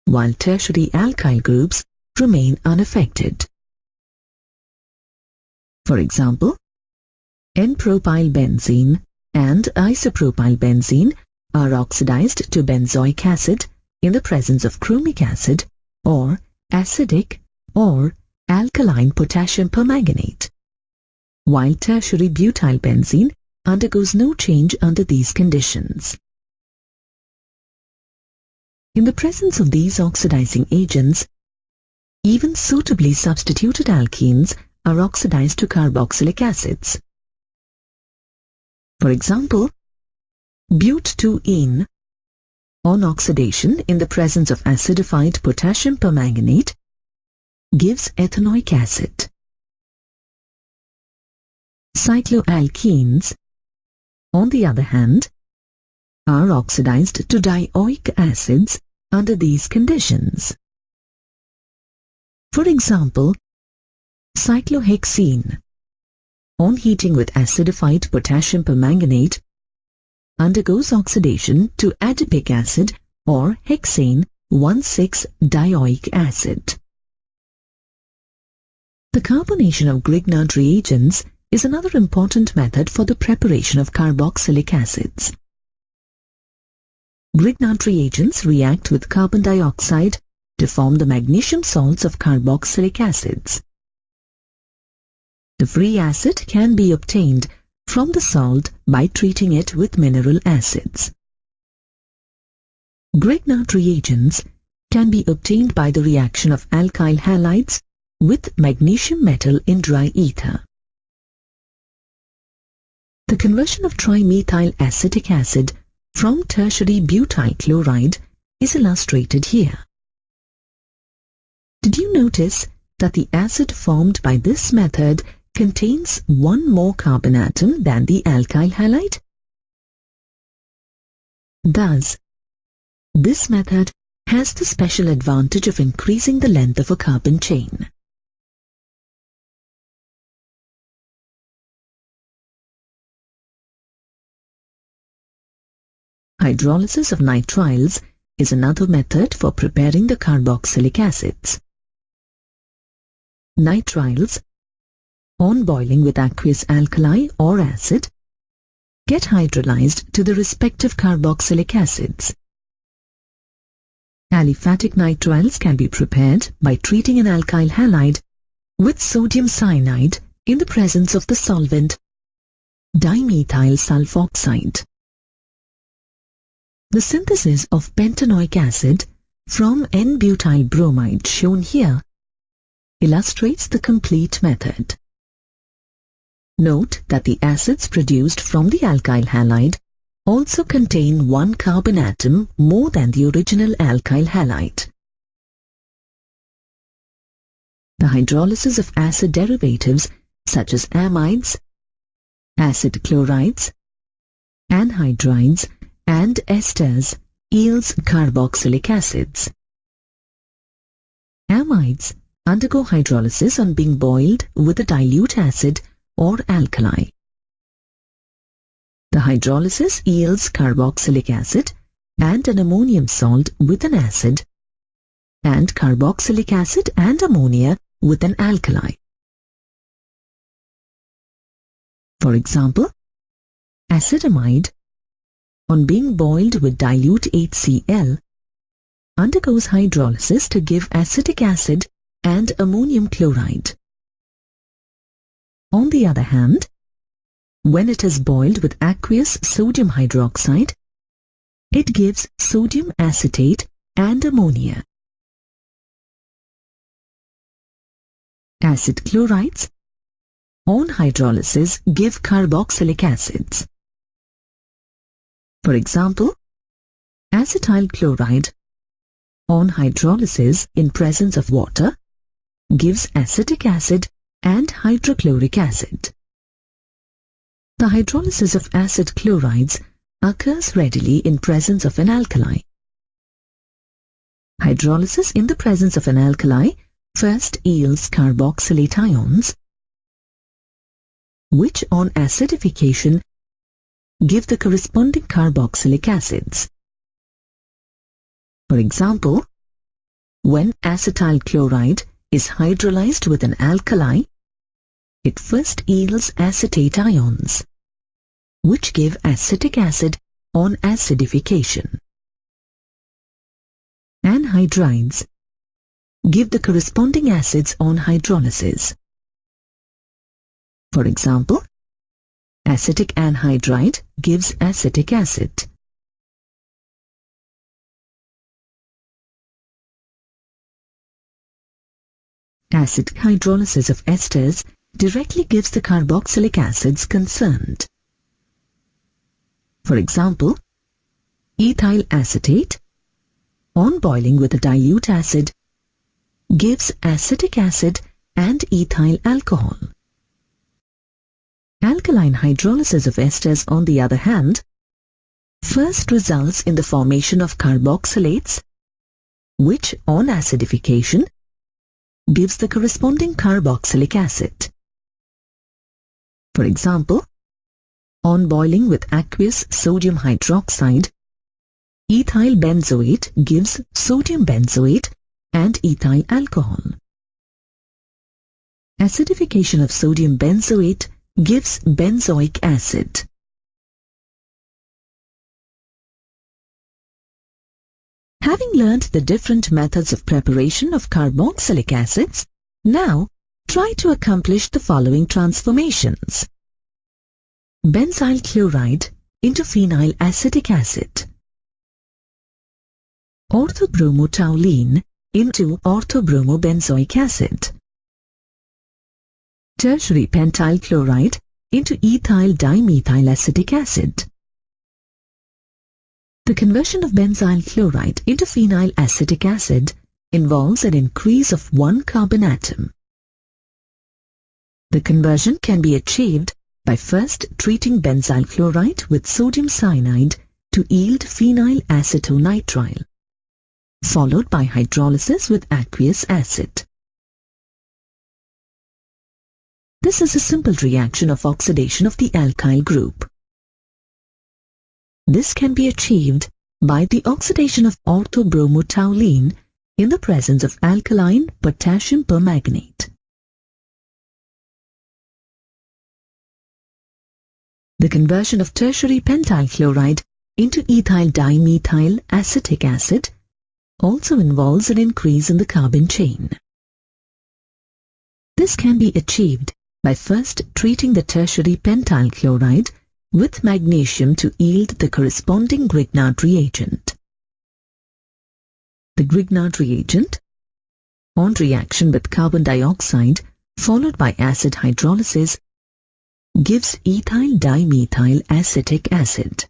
while tertiary alkyl groups remain unaffected. For example, N-propylbenzene and isopropylbenzene are oxidized to benzoic acid in the presence of chromic acid or acidic or alkaline potassium permanganate, while tertiary butylbenzene undergoes no change under these conditions. In the presence of these oxidizing agents, even suitably substituted alkenes are oxidized to carboxylic acids. For example, but2-ene on oxidation in the presence of acidified potassium permanganate gives ethanoic acid. Cycloalkenes, on the other hand, are oxidized to dioic acids under these conditions. For example, cyclohexene, on heating with acidified potassium permanganate, undergoes oxidation to adipic acid or hexane 1,6-dioic acid. The carbonation of Grignard reagents is another important method for the preparation of carboxylic acids. Grignard reagents react with carbon dioxide to form the magnesium salts of carboxylic acids. The free acid can be obtained from the salt by treating it with mineral acids. Grignard reagents can be obtained by the reaction of alkyl halides with magnesium metal in dry ether. The conversion of trimethyl acetic acid from tertiary butyl chloride is illustrated here. Did you notice that the acid formed by this method contains one more carbon atom than the alkyl halide? Thus, this method has the special advantage of increasing the length of a carbon chain. Hydrolysis of nitriles is another method for preparing the carboxylic acids. Nitriles, on boiling with aqueous alkali or acid, get hydrolyzed to the respective carboxylic acids. Aliphatic nitriles can be prepared by treating an alkyl halide with sodium cyanide in the presence of the solvent dimethyl sulfoxide. The synthesis of pentanoic acid from N-butyl bromide shown here illustrates the complete method. Note that the acids produced from the alkyl halide also contain one carbon atom more than the original alkyl halide. The hydrolysis of acid derivatives such as amides, acid chlorides, anhydrides, and esters yields carboxylic acids. Amides undergo hydrolysis on being boiled with a dilute acid or alkali. The hydrolysis yields carboxylic acid and an ammonium salt with an acid, and carboxylic acid and ammonia with an alkali. For example, acetamide, on being boiled with dilute HCl, undergoes hydrolysis to give acetic acid and ammonium chloride. On the other hand, when it is boiled with aqueous sodium hydroxide, it gives sodium acetate and ammonia. Acid chlorides, on hydrolysis, give carboxylic acids. For example, acetyl chloride on hydrolysis in presence of water gives acetic acid and hydrochloric acid. The hydrolysis of acid chlorides occurs readily in presence of an alkali. Hydrolysis in the presence of an alkali first yields carboxylate ions, which on acidification give the corresponding carboxylic acids. For example, when acetyl chloride is hydrolyzed with an alkali, it first yields acetate ions, which give acetic acid on acidification. Anhydrides give the corresponding acids on hydrolysis. For example, acetic anhydride gives acetic acid. Acid hydrolysis of esters directly gives the carboxylic acids concerned. For example, ethyl acetate, on boiling with a dilute acid, gives acetic acid and ethyl alcohol. Alkaline hydrolysis of esters, on the other hand, first results in the formation of carboxylates, which on acidification gives the corresponding carboxylic acid. For example, on boiling with aqueous sodium hydroxide, ethyl benzoate gives sodium benzoate and ethyl alcohol. Acidification of sodium benzoate gives benzoic acid. Having learned the different methods of preparation of carboxylic acids, now try to accomplish the following transformations. Benzyl chloride into phenyl acetic acid. Orthobromotoluene into orthobromobenzoic acid. Tertiary pentyl chloride into ethyl dimethyl acetic acid. The conversion of benzyl chloride into phenyl acetic acid involves an increase of one carbon atom. The conversion can be achieved by first treating benzyl chloride with sodium cyanide to yield phenyl acetonitrile, followed by hydrolysis with aqueous acid. This is a simple reaction of oxidation of the alkyl group. This can be achieved by the oxidation of orthobromotoluene in the presence of alkaline potassium permanganate. The conversion of tertiary pentyl chloride into ethyl dimethyl acetic acid also involves an increase in the carbon chain. This can be achieved by first treating the tertiary pentyl chloride with magnesium to yield the corresponding Grignard reagent. The Grignard reagent, on reaction with carbon dioxide followed by acid hydrolysis, gives ethyl dimethyl acetic acid.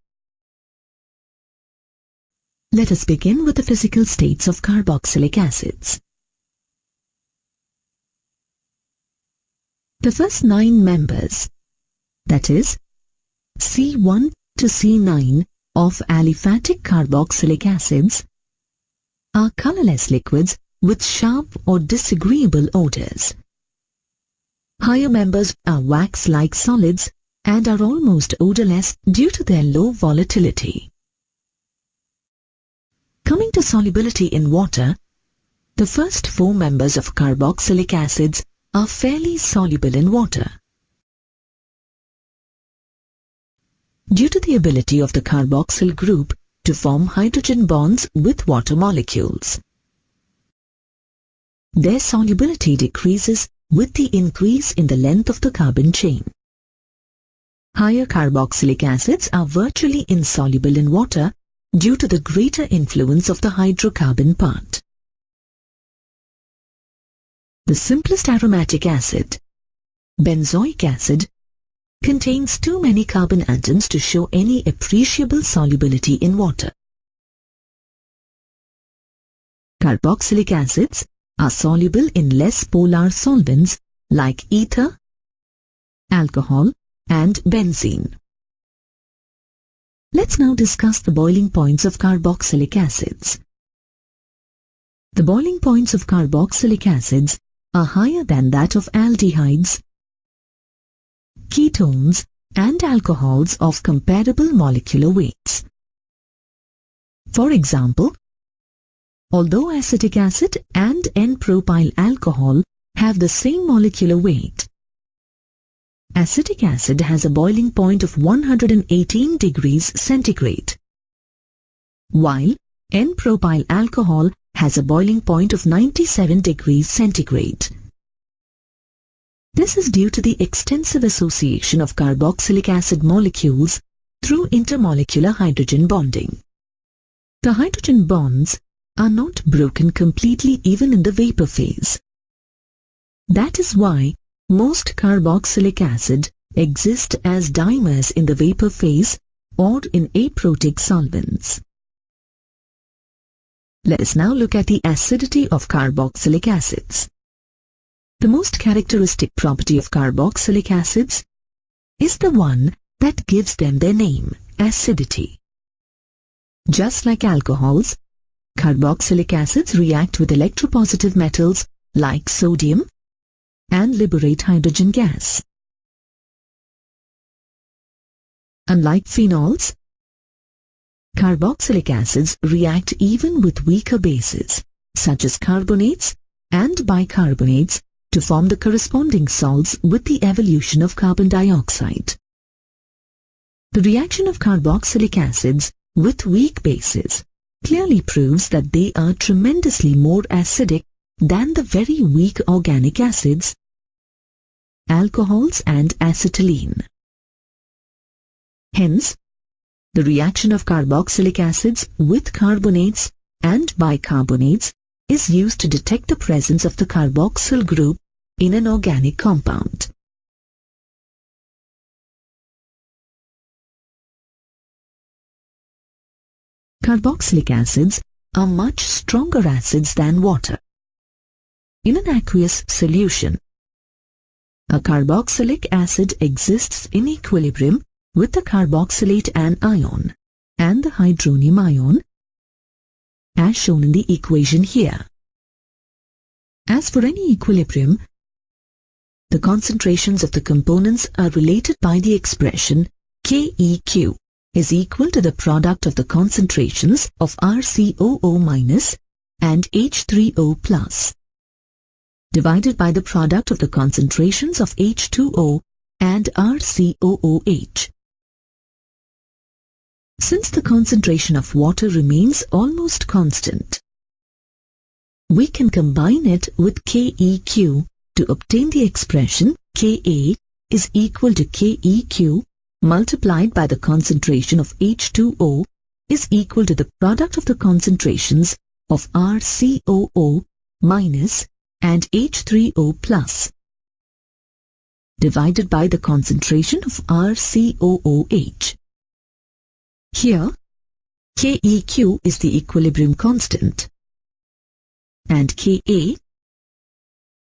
Let us begin with the physical states of carboxylic acids. The first 9 members, that is, C1 to C9 of aliphatic carboxylic acids, are colorless liquids with sharp or disagreeable odors. Higher members are wax-like solids and are almost odorless due to their low volatility. Coming to solubility in water, the first 4 members of carboxylic acids are fairly soluble in water. Due to the ability of the carboxyl group to form hydrogen bonds with water molecules, their solubility decreases with the increase in the length of the carbon chain. Higher carboxylic acids are virtually insoluble in water due to the greater influence of the hydrocarbon part. The simplest aromatic acid, benzoic acid, contains too many carbon atoms to show any appreciable solubility in water. Carboxylic acids are soluble in less polar solvents like ether, alcohol, and benzene. Let's now discuss the boiling points of carboxylic acids. The boiling points of carboxylic acids are higher than that of aldehydes, ketones, and alcohols of comparable molecular weights. For example, although acetic acid and N-propyl alcohol have the same molecular weight, acetic acid has a boiling point of 118 degrees centigrade, while N-propyl alcohol has a boiling point of 97 degrees centigrade. This is due to the extensive association of carboxylic acid molecules through intermolecular hydrogen bonding. The hydrogen bonds are not broken completely even in the vapor phase. That is why most carboxylic acid exist as dimers in the vapor phase or in aprotic solvents. Let us now look at the acidity of carboxylic acids. The most characteristic property of carboxylic acids is the one that gives them their name, acidity. Just like alcohols, carboxylic acids react with electropositive metals like sodium and liberate hydrogen gas. Unlike phenols, carboxylic acids react even with weaker bases, such as carbonates and bicarbonates, to form the corresponding salts with the evolution of carbon dioxide. The reaction of carboxylic acids with weak bases clearly proves that they are tremendously more acidic than the very weak organic acids, alcohols and acetylene. Hence, the reaction of carboxylic acids with carbonates and bicarbonates is used to detect the presence of the carboxyl group in an organic compound. Carboxylic acids are much stronger acids than water. In an aqueous solution, a carboxylic acid exists in equilibrium with the carboxylate anion and the hydronium ion, as shown in the equation here. As for any equilibrium, the concentrations of the components are related by the expression Keq is equal to the product of the concentrations of RCOO- and H3O+, divided by the product of the concentrations of H2O and RCOOH. Since the concentration of water remains almost constant, we can combine it with Keq to obtain the expression Ka is equal to Keq multiplied by the concentration of H2O is equal to the product of the concentrations of RCOO- and H3O+, divided by the concentration of RCOOH. Here, Keq is the equilibrium constant, and Ka,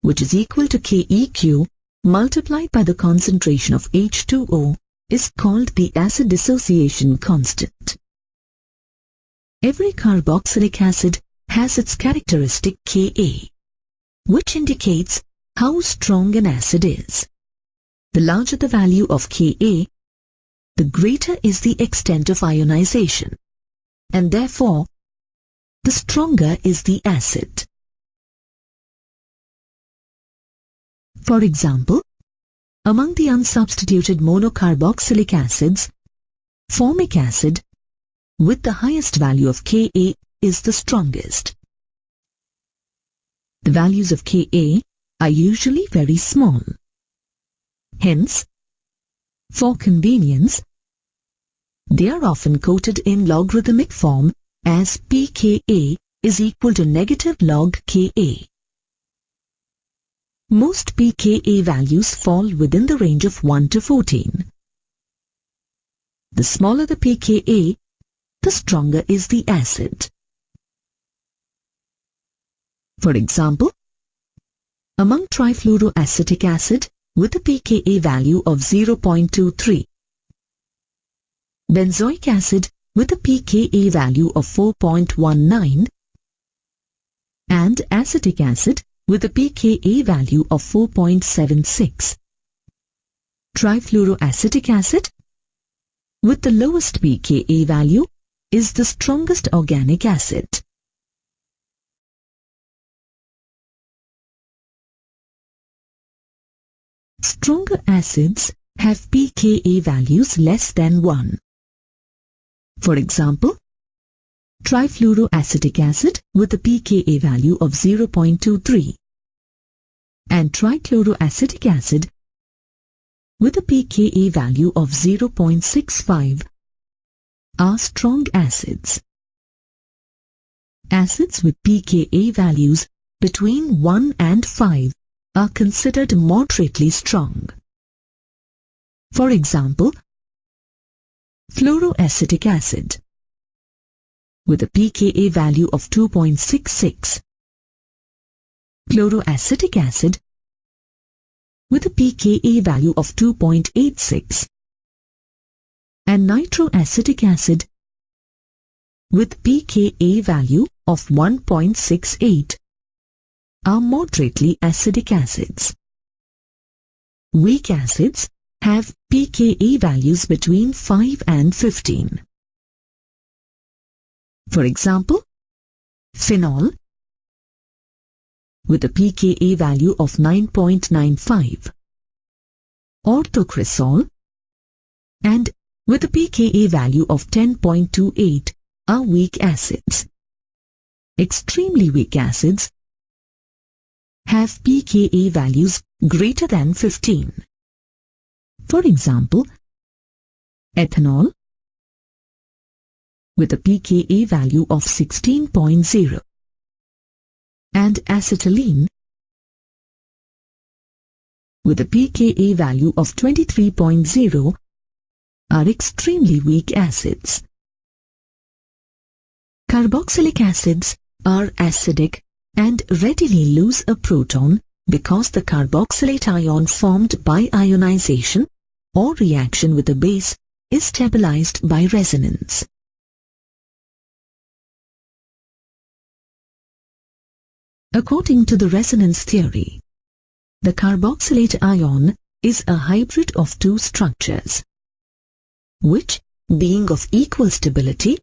which is equal to Keq multiplied by the concentration of H2O, is called the acid dissociation constant. Every carboxylic acid has its characteristic Ka, which indicates how strong an acid is. The larger the value of Ka, the greater is the extent of ionization, and therefore, the stronger is the acid. For example, among the unsubstituted monocarboxylic acids, formic acid with the highest value of Ka is the strongest. The values of Ka are usually very small. Hence, for convenience, they are often quoted in logarithmic form as pKa is equal to negative log Ka. Most pKa values fall within the range of 1 to 14. The smaller the pKa, the stronger is the acid. For example, among trifluoroacetic acid with a pKa value of 0.23, benzoic acid with a pKa value of 4.19, and acetic acid with a pKa value of 4.76. Trifluoroacetic acid with the lowest pKa value is the strongest organic acid. Stronger acids have pKa values less than 1. For example, trifluoroacetic acid with a pKa value of 0.23 and trichloroacetic acid with a pKa value of 0.65 are strong acids. Acids with pKa values between 1 and 5 are considered moderately strong. For example, fluoroacetic acid with a pKa value of 2.66, chloroacetic acid with a pKa value of 2.86, and nitroacetic acid with pKa value of 1.68 are moderately acidic acids. Weak acids have pKa values between 5 and 15. For example, phenol with a pKa value of 9.95, orthocresol and with a pKa value of 10.28 are weak acids. Extremely weak acids have pKa values greater than 15. For example, ethanol with a pKa value of 16.0 and acetylene with a pKa value of 23.0 are extremely weak acids. Carboxylic acids are acidic and readily lose a proton because the carboxylate ion formed by ionization or reaction with a base is stabilized by resonance. According to the resonance theory, the carboxylate ion is a hybrid of two structures, which, being of equal stability,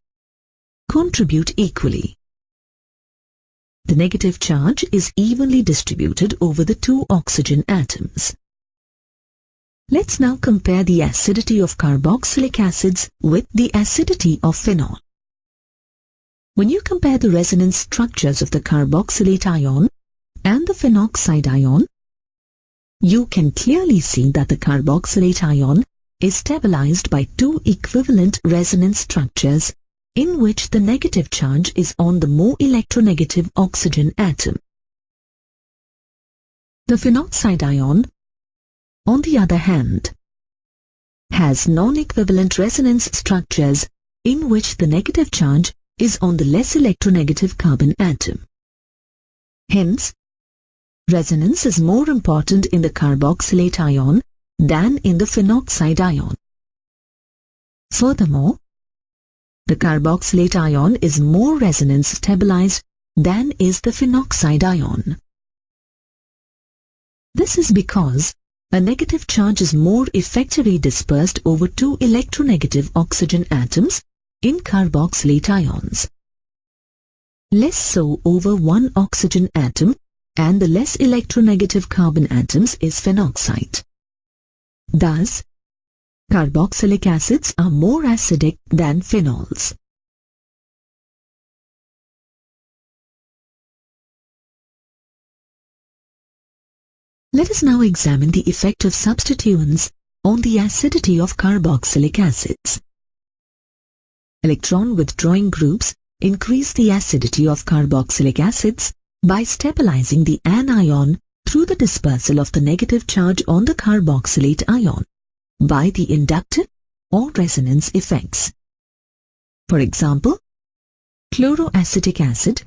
contribute equally. The negative charge is evenly distributed over the two oxygen atoms. Let's now compare the acidity of carboxylic acids with the acidity of phenol. When you compare the resonance structures of the carboxylate ion and the phenoxide ion, you can clearly see that the carboxylate ion is stabilized by two equivalent resonance structures in which the negative charge is on the more electronegative oxygen atom. The phenoxide ion, on the other hand, has non-equivalent resonance structures in which the negative charge is on the less electronegative carbon atom. Hence, resonance is more important in the carboxylate ion than in the phenoxide ion. Furthermore, the carboxylate ion is more resonance stabilized than is the phenoxide ion. This is because a negative charge is more effectively dispersed over two electronegative oxygen atoms in carboxylate ions, less so over one oxygen atom, and the less electronegative carbon atoms is phenoxide. Thus, carboxylic acids are more acidic than phenols. Let us now examine the effect of substituents on the acidity of carboxylic acids. Electron withdrawing groups increase the acidity of carboxylic acids by stabilizing the anion through the dispersal of the negative charge on the carboxylate ion by the inductive or resonance effects. For example, chloroacetic acid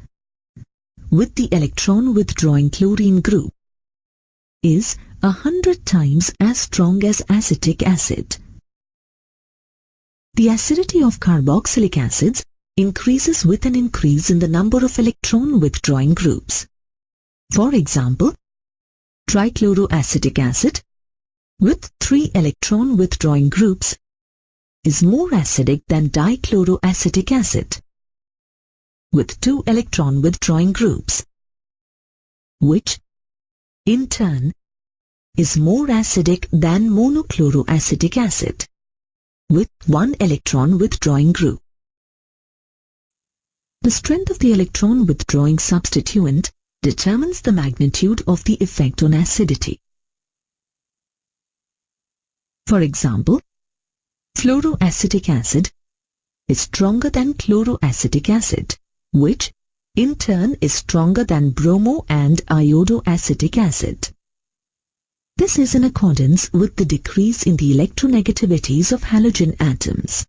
with the electron withdrawing chlorine group is 100 times as strong as acetic acid. The acidity of carboxylic acids increases with an increase in the number of electron withdrawing groups. For example, trichloroacetic acid with 3 electron withdrawing groups is more acidic than dichloroacetic acid with 2 electron withdrawing groups, which in turn is more acidic than monochloroacetic acid with 1 electron withdrawing group. The strength of the electron withdrawing substituent determines the magnitude of the effect on acidity. For example, fluoroacetic acid is stronger than chloroacetic acid, which in turn is stronger than bromo and iodoacetic acid. This is in accordance with the decrease in the electronegativities of halogen atoms.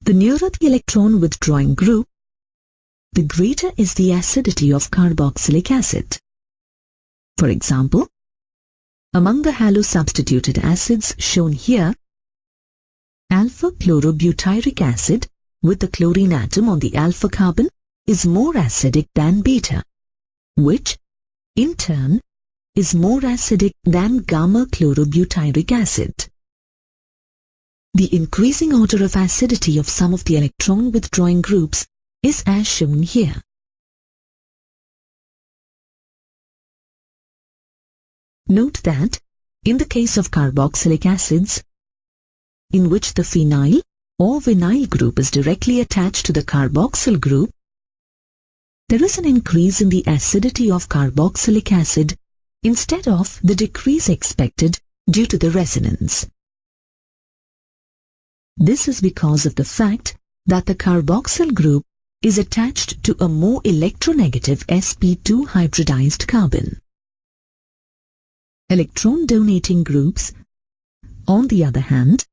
The nearer the electron withdrawing group, the greater is the acidity of carboxylic acid. For example, among the halosubstituted acids shown here, alpha-chlorobutyric acid with the chlorine atom on the alpha carbon is more acidic than beta, which in turn is more acidic than gamma-chlorobutyric acid. The increasing order of acidity of some of the electron withdrawing groups is as shown here. Note that in the case of carboxylic acids, in which the phenyl or vinyl group is directly attached to the carboxyl group, there is an increase in the acidity of carboxylic acid instead of the decrease expected due to the resonance. This is because of the fact that the carboxyl group is attached to a more electronegative sp2 hybridized carbon. Electron-donating groups, on the other hand,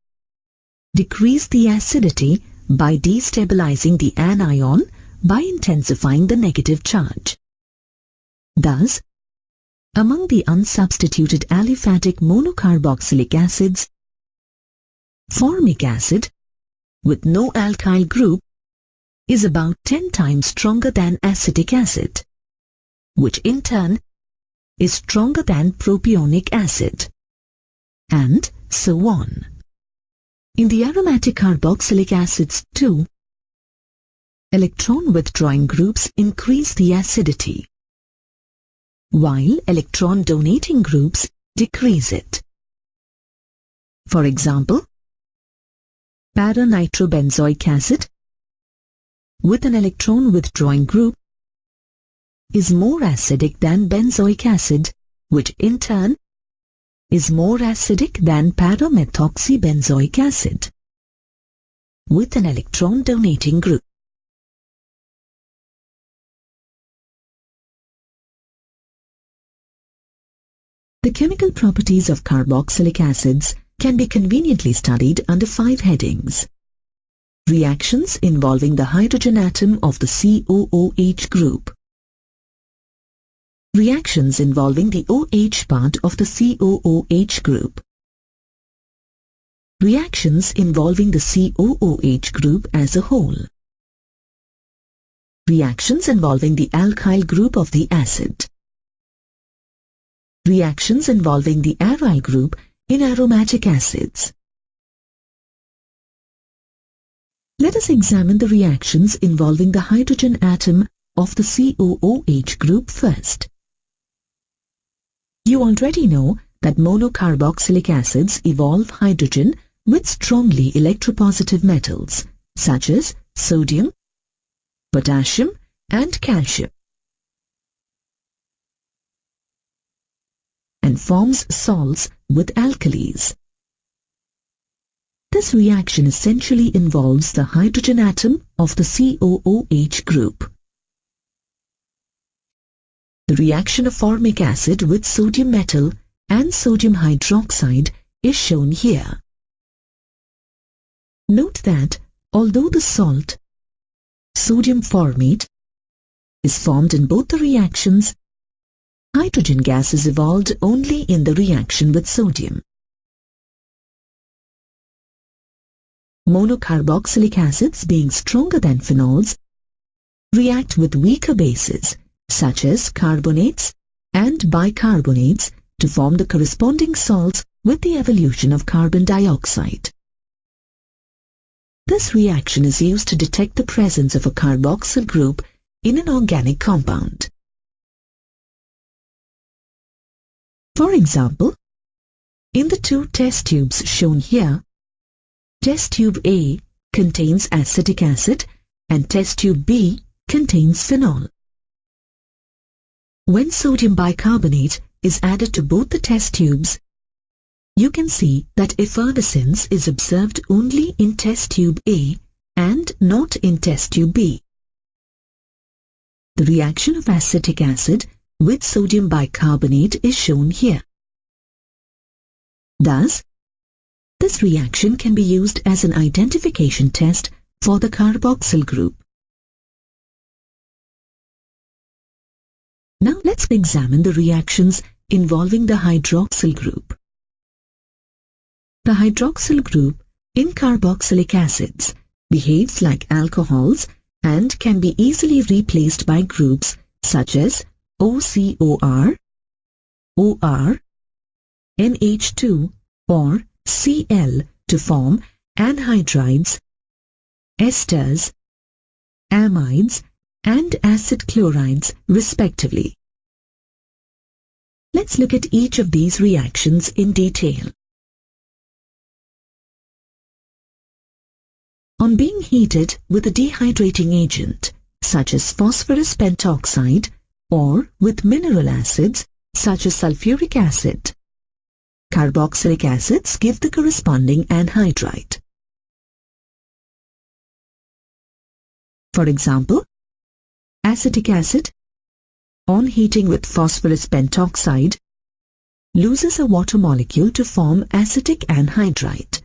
decrease the acidity by destabilizing the anion by intensifying the negative charge. Thus, among the unsubstituted aliphatic monocarboxylic acids, formic acid with no alkyl group is about 10 times stronger than acetic acid, which in turn is stronger than propionic acid, and so on. In the aromatic carboxylic acids too, electron withdrawing groups increase the acidity, while electron donating groups decrease it. For example, para-nitrobenzoic acid with an electron withdrawing group is more acidic than benzoic acid, which in turn is more acidic than para-methoxybenzoic acid with an electron donating group. The chemical properties of carboxylic acids can be conveniently studied under 5 headings. Reactions involving the hydrogen atom of the COOH group. Reactions involving the OH part of the COOH group. Reactions involving the COOH group as a whole. Reactions involving the alkyl group of the acid. Reactions involving the aryl group in aromatic acids. Let us examine the reactions involving the hydrogen atom of the COOH group first. You already know that monocarboxylic acids evolve hydrogen with strongly electropositive metals such as sodium, potassium and calcium, and forms salts with alkalis. This reaction essentially involves the hydrogen atom of the COOH group. The reaction of formic acid with sodium metal and sodium hydroxide is shown here. Note that although the salt, sodium formate, is formed in both the reactions, hydrogen gas is evolved only in the reaction with sodium. Monocarboxylic acids, being stronger than phenols, react with weaker bases such as carbonates and bicarbonates to form the corresponding salts with the evolution of carbon dioxide. This reaction is used to detect the presence of a carboxyl group in an organic compound. For example, in the two test tubes shown here, test tube A contains acetic acid and test tube B contains phenol. When sodium bicarbonate is added to both the test tubes, you can see that effervescence is observed only in test tube A and not in test tube B. The reaction of acetic acid with sodium bicarbonate is shown here. Thus, this reaction can be used as an identification test for the carboxyl group. Now let's examine the reactions involving the hydroxyl group. The hydroxyl group in carboxylic acids behaves like alcohols and can be easily replaced by groups such as OCOR, OR, NH2 or Cl to form anhydrides, esters, amides and acid chlorides respectively. Let's look at each of these reactions in detail. On being heated with a dehydrating agent such as phosphorus pentoxide or with mineral acids such as sulfuric acid, carboxylic acids give the corresponding anhydride. For example, acetic acid, on heating with phosphorus pentoxide, loses a water molecule to form acetic anhydride.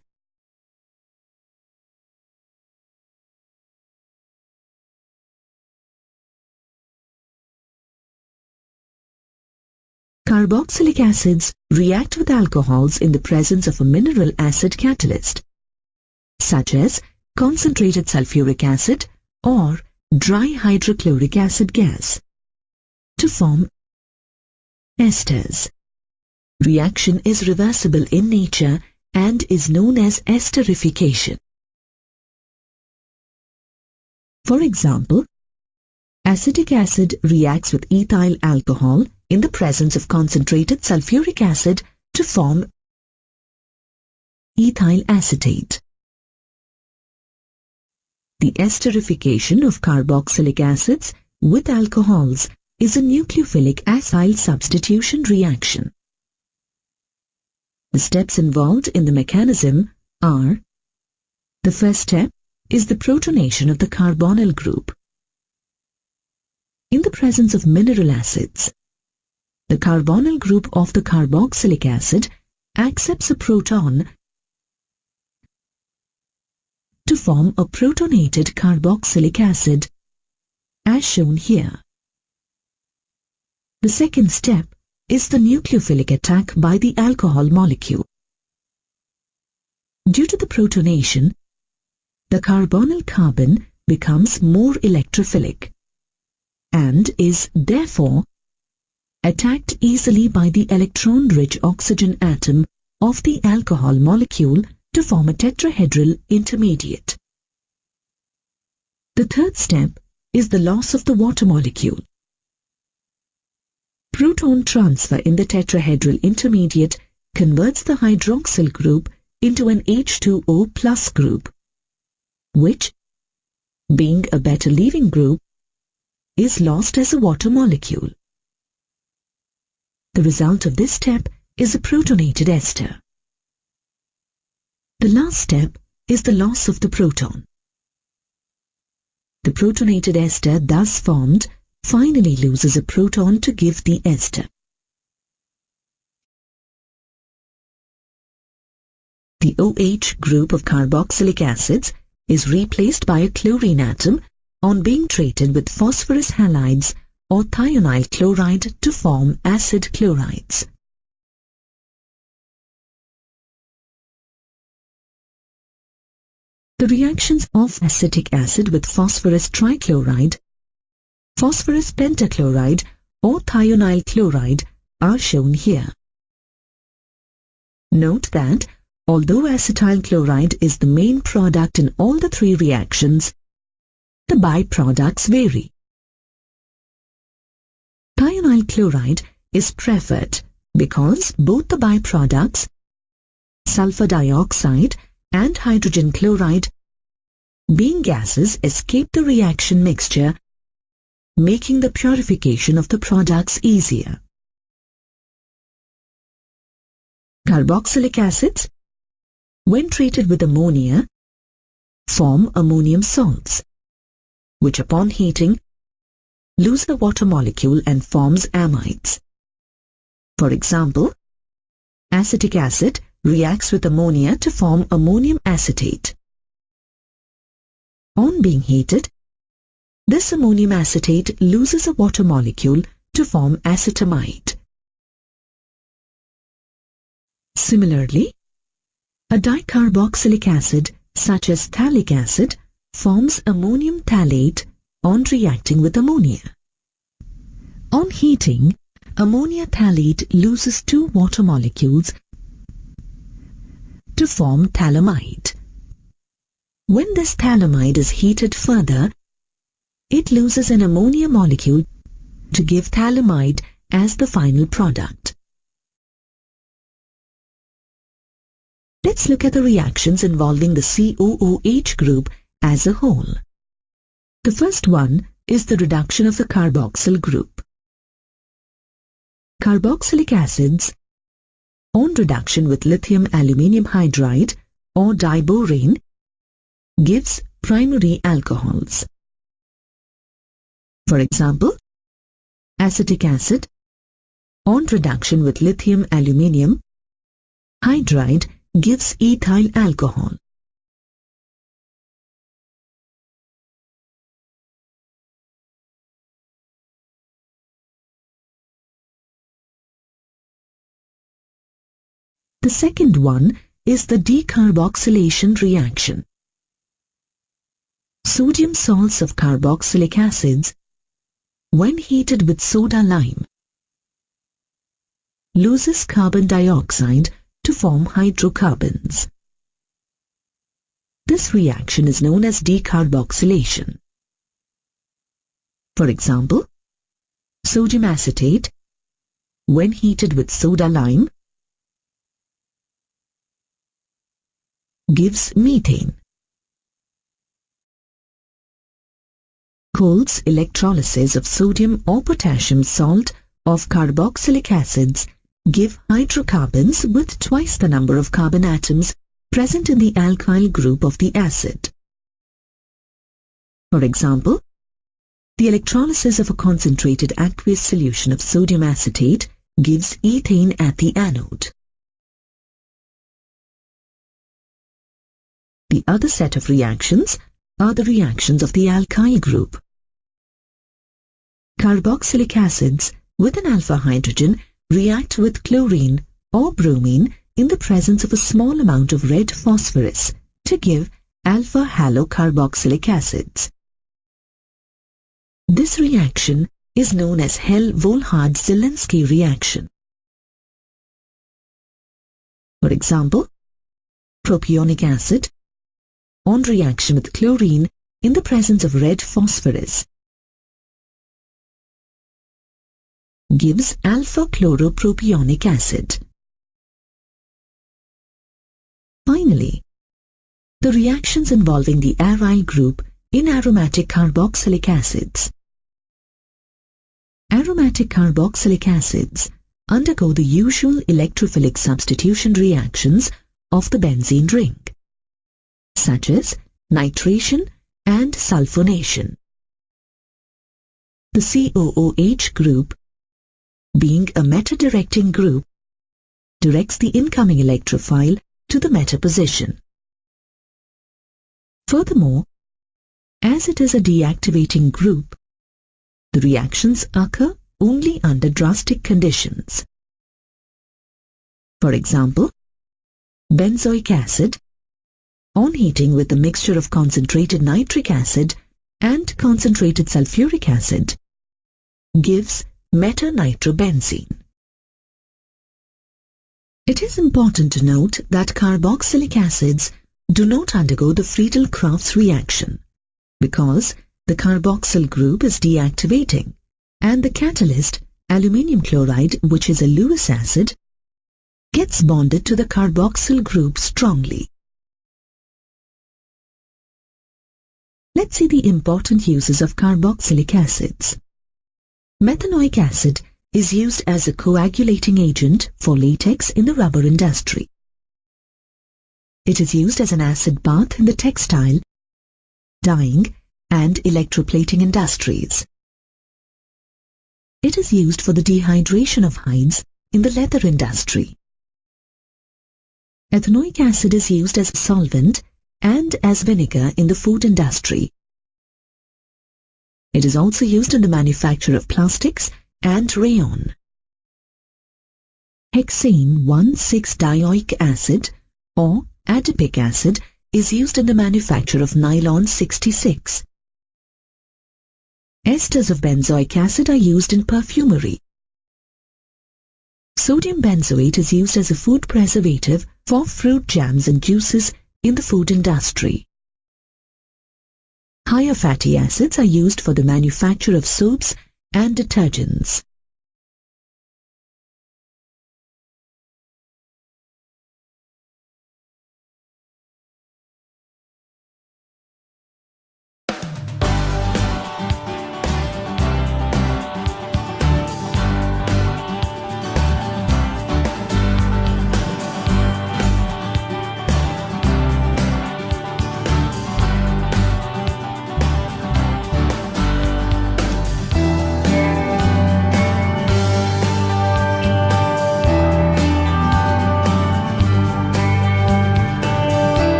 Carboxylic acids react with alcohols in the presence of a mineral acid catalyst, such as concentrated sulfuric acid or dry hydrochloric acid gas, to form esters. Reaction is reversible in nature and is known as esterification. For example, acetic acid reacts with ethyl alcohol in the presence of concentrated sulfuric acid to form ethyl acetate. The esterification of carboxylic acids with alcohols is a nucleophilic acyl substitution reaction. The steps involved in the mechanism are: the first step is the protonation of the carbonyl group. In the presence of mineral acids, the carbonyl group of the carboxylic acid accepts a proton to form a protonated carboxylic acid, as shown here. The second step is the nucleophilic attack by the alcohol molecule. Due to the protonation, the carbonyl carbon becomes more electrophilic and is therefore attacked easily by the electron-rich oxygen atom of the alcohol molecule to form a tetrahedral intermediate. The third step is the loss of the water molecule. Proton transfer in the tetrahedral intermediate converts the hydroxyl group into an H2O plus group, which, being a better leaving group, is lost as a water molecule. The result of this step is a protonated ester. The last step is the loss of the proton. The protonated ester thus formed finally loses a proton to give the ester. The OH group of carboxylic acids is replaced by a chlorine atom on being treated with phosphorus halides or thionyl chloride to form acid chlorides. The reactions of acetic acid with phosphorus trichloride, phosphorus pentachloride or thionyl chloride are shown here. Note that although acetyl chloride is the main product in all the three reactions, the byproducts vary. Thionyl chloride is preferred because both the byproducts, sulfur dioxide and hydrogen chloride, being gases, escape the reaction mixture, making the purification of the products easier. Carboxylic acids, when treated with ammonia, form ammonium salts, which upon heating lose the water molecule and forms amides. For example, acetic acid reacts with ammonia to form ammonium acetate. On being heated, this ammonium acetate loses a water molecule to form acetamide. Similarly, a dicarboxylic acid such as phthalic acid forms ammonium phthalate on reacting with ammonia. On heating, ammonia phthalate loses two water molecules to form phthalimide. When this phthalimide is heated further, it loses an ammonia molecule to give phthalimide as the final product. Let's look at the reactions involving the COOH group as a whole. The first one is the reduction of the carboxyl group. Carboxylic acids, on reduction with lithium aluminium hydride or diborane, gives primary alcohols. For example, acetic acid, on reduction with lithium aluminium hydride, gives ethyl alcohol. The second one is the decarboxylation reaction. Sodium salts of carboxylic acids, when heated with soda lime, loses carbon dioxide to form hydrocarbons. This reaction is known as decarboxylation. For example, sodium acetate, when heated with soda lime, gives methane. Cole's electrolysis of sodium or potassium salt of carboxylic acids give hydrocarbons with twice the number of carbon atoms present in the alkyl group of the acid. For example, the electrolysis of a concentrated aqueous solution of sodium acetate gives ethane at the anode. The other set of reactions are the reactions of the alkyl group. Carboxylic acids with an alpha hydrogen react with chlorine or bromine in the presence of a small amount of red phosphorus to give alpha halocarboxylic acids. This reaction is known as Hell-Volhard-Zielinski reaction. For example, propionic acid, on reaction with chlorine in the presence of red phosphorus, gives alpha-chloropropionic acid. Finally, the reactions involving the aryl group in aromatic carboxylic acids. Aromatic carboxylic acids undergo the usual electrophilic substitution reactions of the benzene ring, such as nitration and sulfonation. The COOH group, being a meta-directing group, directs the incoming electrophile to the meta position. Furthermore, as it is a deactivating group, the reactions occur only under drastic conditions. For example, benzoic acid, on heating with a mixture of concentrated nitric acid and concentrated sulfuric acid, gives meta-nitrobenzene. It is important to note that carboxylic acids do not undergo the Friedel-Crafts reaction because the carboxyl group is deactivating and the catalyst, aluminium chloride, which is a Lewis acid, gets bonded to the carboxyl group strongly. Let's see the important uses of carboxylic acids. Methanoic acid is used as a coagulating agent for latex in the rubber industry. It is used as an acid bath in the textile, dyeing, and electroplating industries. It is used for the dehydration of hides in the leather industry. Ethanoic acid is used as a solvent and as vinegar in the food industry. It is also used in the manufacture of plastics and rayon. Hexane 1,6-dioic acid or adipic acid is used in the manufacture of nylon 66. Esters of benzoic acid are used in perfumery. Sodium benzoate is used as a food preservative for fruit jams and juices in the food industry. Higher fatty acids are used for the manufacture of soaps and detergents.